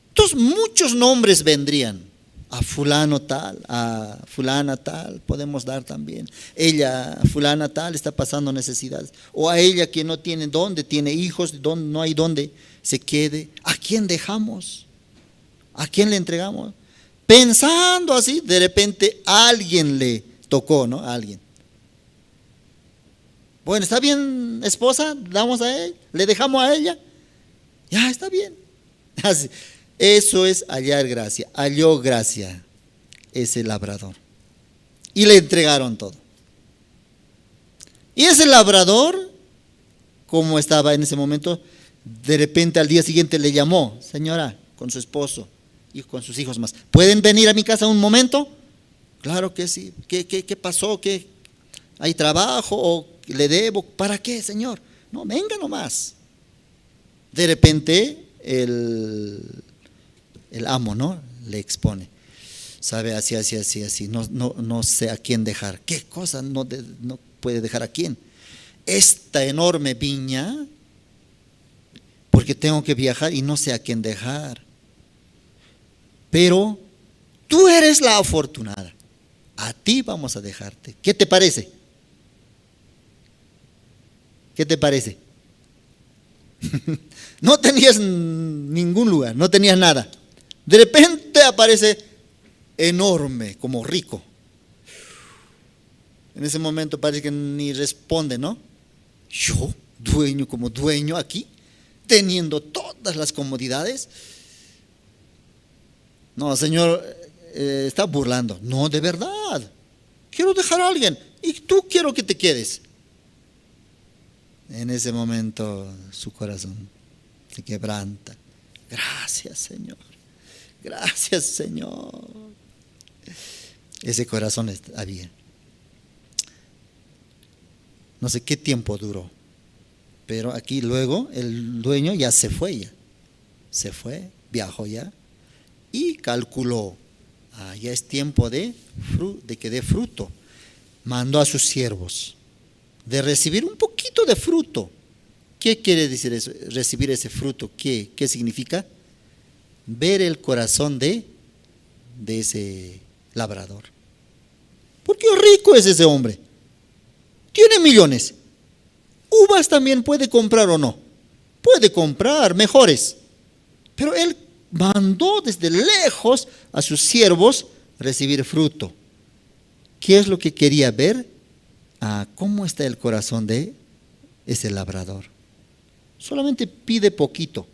Entonces, muchos nombres vendrían. A fulano tal, a fulana tal, podemos dar también. Ella, fulana tal, está pasando necesidades. O a ella que no tiene dónde, tiene hijos, no hay dónde se quede. ¿A quién dejamos? ¿A quién le entregamos? Pensando así, de repente a alguien le tocó, ¿no? A alguien. Bueno, ¿está bien, esposa? ¿Damos a él? ¿Le dejamos a ella? Ya, está bien. Así. Eso es hallar gracia. Halló gracia ese labrador. Y le entregaron todo. Y ese labrador, como estaba en ese momento, de repente al día siguiente le llamó, señora, con su esposo y con sus hijos más. ¿Pueden venir a mi casa un momento? Claro que sí. ¿Qué pasó? ¿Qué? ¿Hay trabajo o le debo? ¿Para qué, señor? No, venga nomás. De repente el amo, ¿no? Le expone. Sabe, así, no sé a quién dejar. ¿Qué cosa no puede dejar a quién? Esta enorme viña, porque tengo que viajar y no sé a quién dejar. Pero tú eres la afortunada. A ti vamos a dejarte. ¿Qué te parece? ¿Qué te parece? No tenías ningún lugar, no tenías nada. De repente aparece enorme, como rico. En ese momento parece que ni responde, ¿no? Yo, dueño como dueño aquí, teniendo todas las comodidades. No, señor, está burlando. No, de verdad. Quiero dejar a alguien y tú quiero que te quedes. En ese momento su corazón se quebranta. Gracias, Señor. Gracias, Señor. Ese corazón había. No sé qué tiempo duró, pero aquí luego el dueño ya se fue, viajó ya y calculó, ya es tiempo de que dé fruto. Mandó a sus siervos de recibir un poquito de fruto. ¿Qué quiere decir eso? Recibir ese fruto, ¿qué significa? Ver el corazón de ese labrador. Porque rico es ese hombre. Tiene millones. Uvas también puede comprar o no. Puede comprar mejores. Pero él mandó desde lejos a sus siervos recibir fruto. ¿Qué es lo que quería ver? ¿Cómo está el corazón de ese labrador? Solamente pide poquito.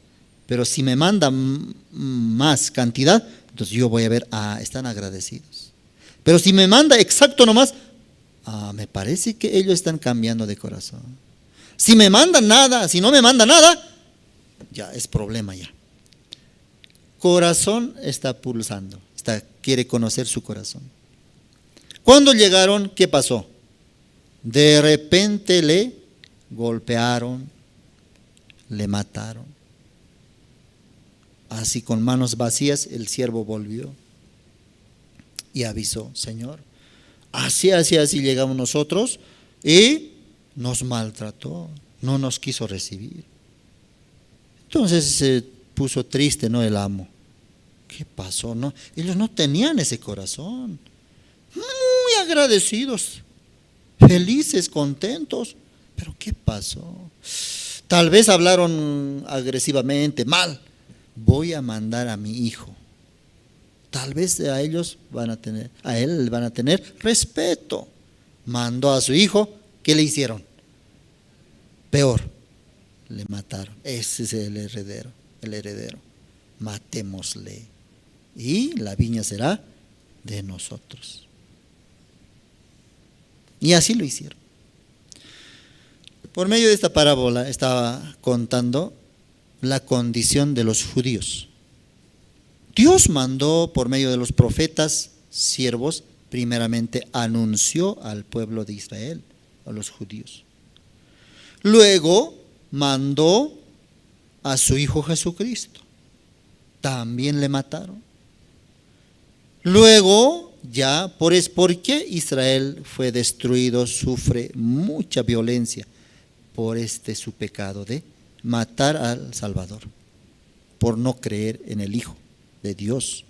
Pero si me manda más cantidad, entonces yo voy a ver, están agradecidos. Pero si me manda exacto nomás, me parece que ellos están cambiando de corazón. Si me manda nada, si no me manda nada, ya es problema ya. corazón está pulsando, quiere conocer su corazón. Cuando llegaron, ¿qué pasó? De repente le golpearon, le mataron. Así con manos vacías el siervo volvió y avisó: Señor, así llegamos nosotros y nos maltrató, no nos quiso recibir. Entonces se puso triste, ¿no? El amo. ¿Qué pasó? No, ellos no tenían ese corazón. Muy agradecidos, felices, contentos. Pero ¿qué pasó? Tal vez hablaron agresivamente, mal. Voy a mandar a mi hijo. Tal vez a él van a tener respeto. Mandó a su hijo, ¿qué le hicieron? Peor, le mataron. Ese es el heredero. Matémosle y la viña será de nosotros. Y así lo hicieron. Por medio de esta parábola estaba contando la condición de los judíos. Dios mandó por medio de los profetas, siervos, primeramente anunció al pueblo de Israel, a los judíos. Luego mandó a su Hijo Jesucristo. También le mataron. Luego, ¿por qué Israel fue destruido? Sufre mucha violencia por su pecado de matar al Salvador, por no creer en el Hijo de Dios.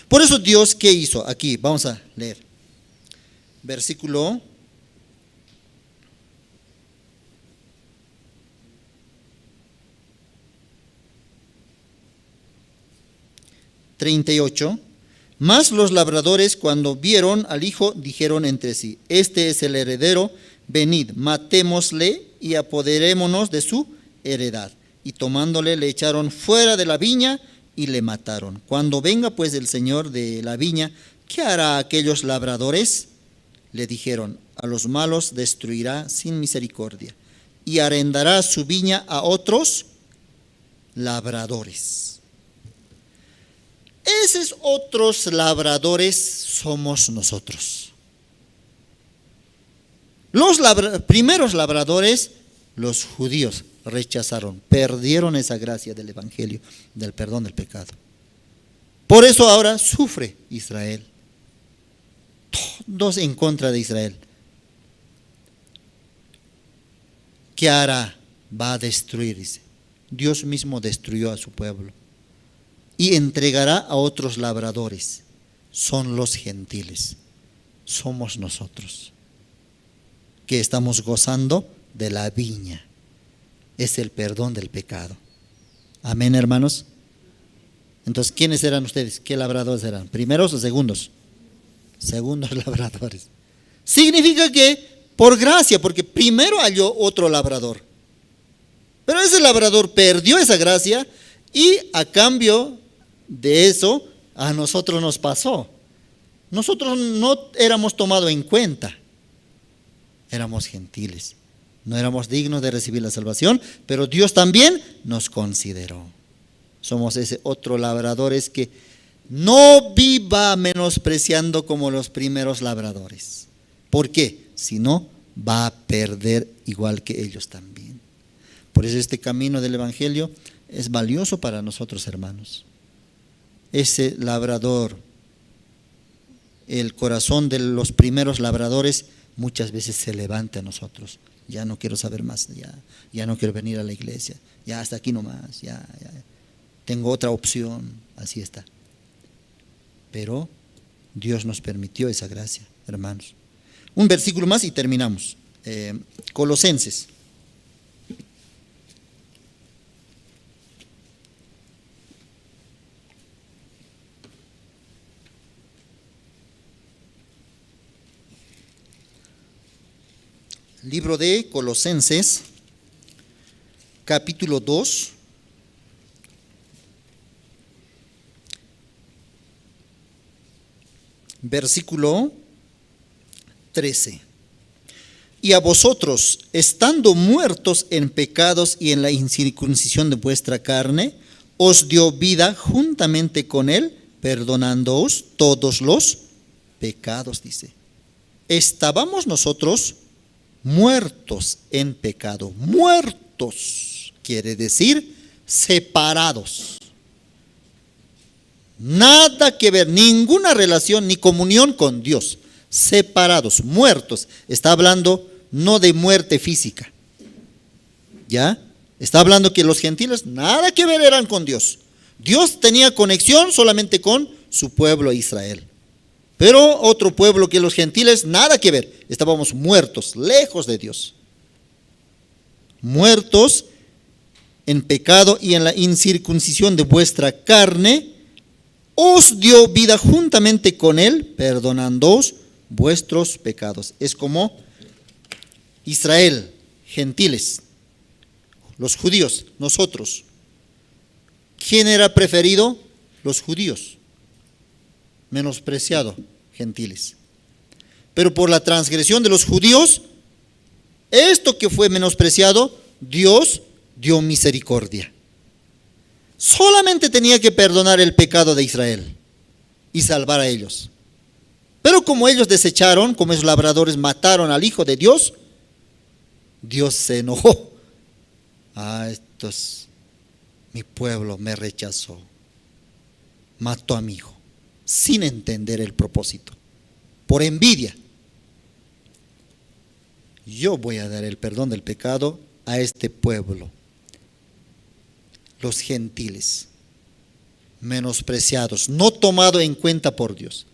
Por eso Dios, ¿qué hizo? Aquí, vamos a leer. Versículo 38. Mas los labradores, cuando vieron al hijo, dijeron entre sí: este es el heredero, venid, matémosle y apoderémonos de su heredad. Y tomándole, le echaron fuera de la viña y le mataron. Cuando venga pues el señor de la viña, ¿qué hará a aquellos labradores? Le dijeron: a los malos destruirá sin misericordia y arrendará su viña a otros labradores. Esos otros labradores somos nosotros. Los primeros labradores, los judíos, rechazaron, perdieron esa gracia del evangelio, del perdón del pecado. Por eso ahora sufre Israel. Todos en contra de Israel. ¿Qué hará? Va a destruir, dice. Dios mismo destruyó a su pueblo y entregará a otros labradores. Son los gentiles, somos nosotros, que estamos gozando de la viña. Es el perdón del pecado. Amén, hermanos. Entonces, ¿quiénes eran ustedes? ¿Qué labradores eran? ¿Primeros o segundos? Segundos labradores. Significa que por gracia, porque primero halló otro labrador, pero ese labrador perdió esa gracia y a cambio de eso a nosotros nos pasó. Nosotros no éramos tomados en cuenta, éramos gentiles, no éramos dignos de recibir la salvación, pero Dios también nos consideró. Somos ese otro labradores que no viva menospreciando como los primeros labradores. ¿Por qué? Si no, va a perder igual que ellos también. Por eso este camino del evangelio es valioso para nosotros, hermanos. Ese labrador, el corazón de los primeros labradores, muchas veces se levanta a nosotros. Ya no quiero saber más, ya no quiero venir a la iglesia, ya hasta aquí nomás, ya tengo otra opción, así está. Pero Dios nos permitió esa gracia, hermanos. Un versículo más y terminamos. Colosenses. Libro de Colosenses, capítulo 2. Versículo 13. Y a vosotros, estando muertos en pecados y en la incircuncisión de vuestra carne, os dio vida juntamente con él, perdonándoos todos los pecados, dice. Estábamos nosotros muertos en pecado. Muertos quiere decir separados. Nada que ver, ninguna relación ni comunión con Dios. Separados, muertos. Está hablando no de muerte física. ¿Ya? Está hablando que los gentiles nada que ver eran con Dios. Dios tenía conexión solamente con su pueblo Israel. Pero otro pueblo que los gentiles nada que ver. Estábamos muertos, lejos de Dios. Muertos en pecado y en la incircuncisión de vuestra carne, os dio vida juntamente con él, perdonándoos vuestros pecados. Es como Israel, gentiles, los judíos, nosotros. ¿Quién era preferido? Los judíos. Menospreciado, gentiles. Pero por la transgresión de los judíos, esto que fue menospreciado, Dios dio misericordia. Solamente tenía que perdonar el pecado de Israel y salvar a ellos. Pero como ellos desecharon, como esos labradores mataron al Hijo de Dios, Dios se enojó. Mi pueblo me rechazó, mató a mi hijo, sin entender el propósito, por envidia. Yo voy a dar el perdón del pecado a este pueblo, los gentiles, menospreciados, no tomados en cuenta por Dios.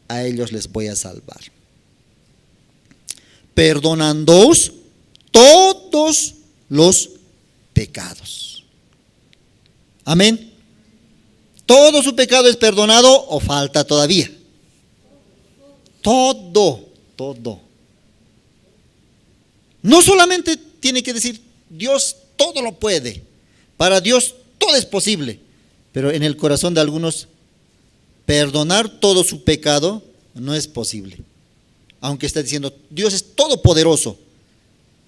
A ellos les voy a salvar, perdonándoos todos los pecados. Amén. ¿Todo su pecado es perdonado o falta todavía? Todo. No solamente tiene que decir Dios todo lo puede, para Dios todo es posible, pero en el corazón de algunos perdonar todo su pecado no es posible. Aunque está diciendo Dios es todopoderoso.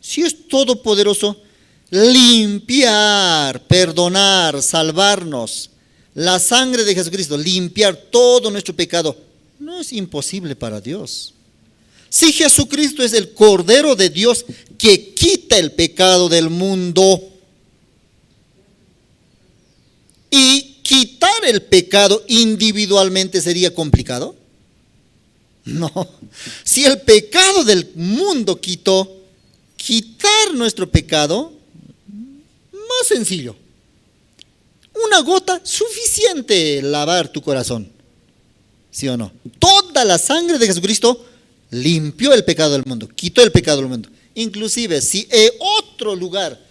Si es todopoderoso, limpiar, perdonar, salvarnos, la sangre de Jesucristo, limpiar todo nuestro pecado, no es imposible para Dios. Si Jesucristo es el Cordero de Dios que quita el pecado del mundo, y quitar el pecado individualmente sería complicado. No, si el pecado del mundo quitó, quitar nuestro pecado, más sencillo. Una gota, suficiente lavar tu corazón. ¿Sí o no? Toda la sangre de Jesucristo limpió el pecado del mundo, quitó el pecado del mundo. Inclusive si en otro lugar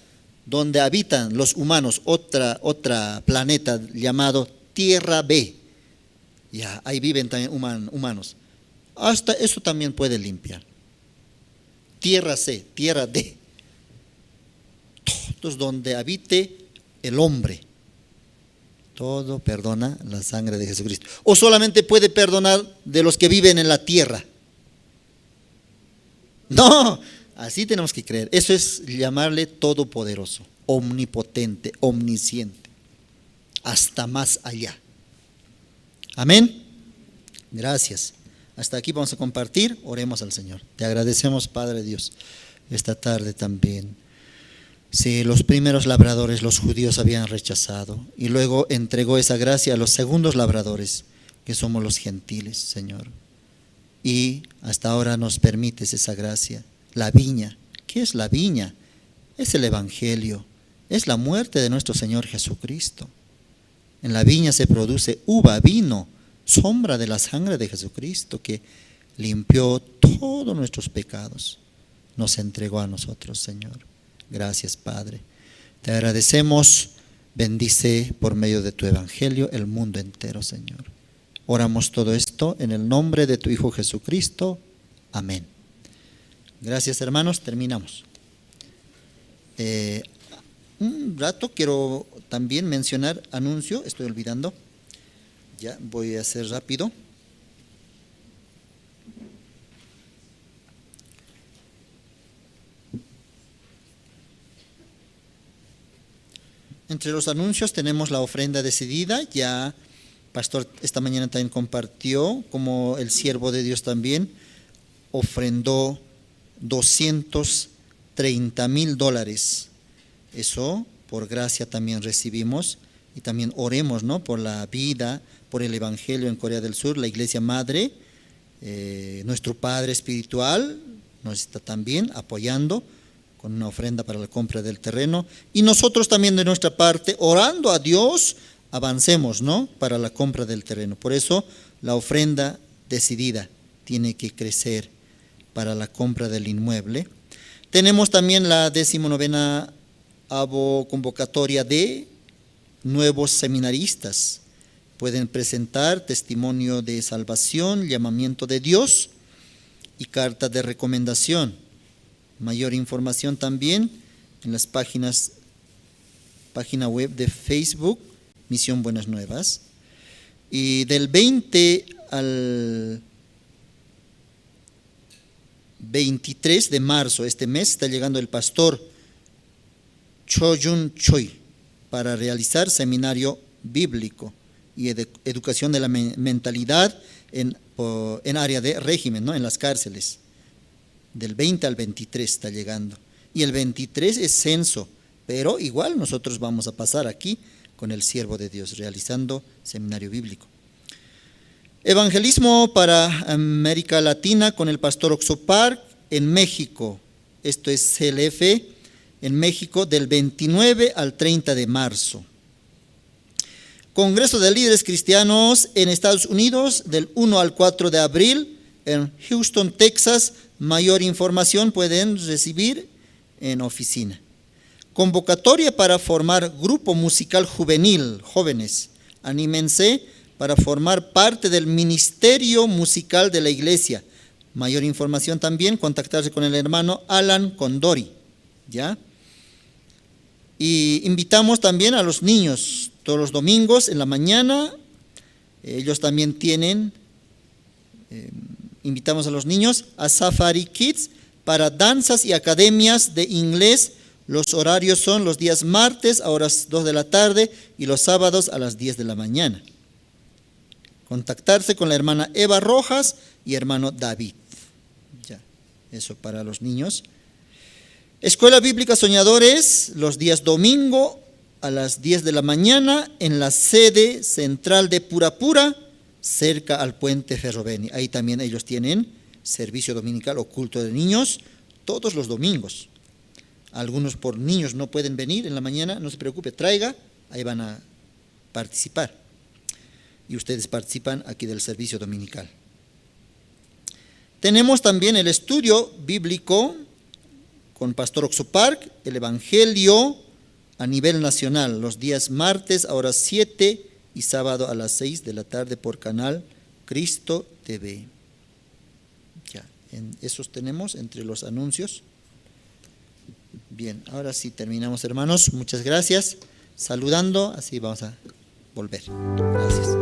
donde habitan los humanos, otra planeta llamado Tierra B, ya ahí viven también humanos, hasta eso también puede limpiar. Tierra C, Tierra D, todos donde habite el hombre, todo perdona la sangre de Jesucristo. O solamente puede perdonar de los que viven en la tierra. No, así tenemos que creer. Eso es llamarle todopoderoso, omnipotente, omnisciente, hasta más allá. Amén. Gracias. Hasta aquí vamos a compartir. Oremos al Señor. Te agradecemos, Padre Dios, esta tarde también. Sí, los primeros labradores, los judíos, habían rechazado y luego entregó esa gracia a los segundos labradores, que somos los gentiles, Señor. Y hasta ahora nos permites esa gracia. La viña. ¿Qué es la viña? Es el Evangelio. Es la muerte de nuestro Señor Jesucristo. En la viña se produce uva, vino, sombra de la sangre de Jesucristo que limpió todos nuestros pecados. Nos entregó a nosotros, Señor. Gracias, Padre. Te agradecemos. Bendice por medio de tu Evangelio el mundo entero, Señor. Oramos todo esto en el nombre de tu Hijo Jesucristo. Amén. Gracias, hermanos. Terminamos. Un rato quiero también mencionar anuncio. Estoy olvidando. Ya voy a hacer rápido. Entre los anuncios tenemos la ofrenda decidida. Ya pastor esta mañana también compartió como el siervo de Dios también ofrendó $230,000. Eso por gracia también recibimos. Y también oremos, ¿no?, por la vida, por el evangelio en Corea del Sur. La iglesia madre, nuestro padre espiritual, nos está también apoyando con una ofrenda para la compra del terreno. Y nosotros también de nuestra parte, orando a Dios, avancemos, ¿no?, para la compra del terreno. Por eso la ofrenda decidida tiene que crecer para la compra del inmueble. Tenemos también la 19ª convocatoria de nuevos seminaristas. Pueden presentar testimonio de salvación, llamamiento de Dios y carta de recomendación. Mayor información también en las página web de Facebook, Misión Buenas Nuevas. Y del 20 al 23 de marzo, este mes, está llegando el pastor Cho Jun Choi para realizar seminario bíblico y educación de la mentalidad en área de régimen, ¿no?, en las cárceles. Del 20 al 23 está llegando. Y el 23 es censo, pero igual nosotros vamos a pasar aquí con el siervo de Dios, realizando seminario bíblico. Evangelismo para América Latina con el pastor Oxopark en México. Esto es CLF en México del 29 al 30 de marzo. Congreso de Líderes Cristianos en Estados Unidos del 1 al 4 de abril en Houston, Texas. Mayor información pueden recibir en oficina. Convocatoria para formar grupo musical juvenil. Jóvenes, anímense para formar parte del ministerio musical de la iglesia. Mayor información también, contactarse con el hermano Alan Condori, ¿ya? Y invitamos también a los niños, todos los domingos en la mañana, ellos también tienen, invitamos a los niños a Safari Kids para danzas y academias de inglés. Los horarios son los días martes a horas 2 de la tarde y los sábados a las 10 de la mañana. Contactarse con la hermana Eva Rojas y hermano David. Ya, eso para los niños. Escuela Bíblica Soñadores, los días domingo a las 10 de la mañana en la sede central de Purapura, cerca al puente Ferroveni. Ahí también ellos tienen servicio dominical o culto de niños todos los domingos. Algunos por niños no pueden venir en la mañana, no se preocupe, traiga, ahí van a participar. Y ustedes participan aquí del servicio dominical. Tenemos también el estudio bíblico con Pastor Oxopark, el Evangelio a nivel nacional, los días martes a horas 7 y sábado a las 6 de la tarde por canal Cristo TV. Ya, esos tenemos entre los anuncios. Bien, ahora sí terminamos, hermanos. Muchas gracias. Saludando, así vamos a volver. Gracias.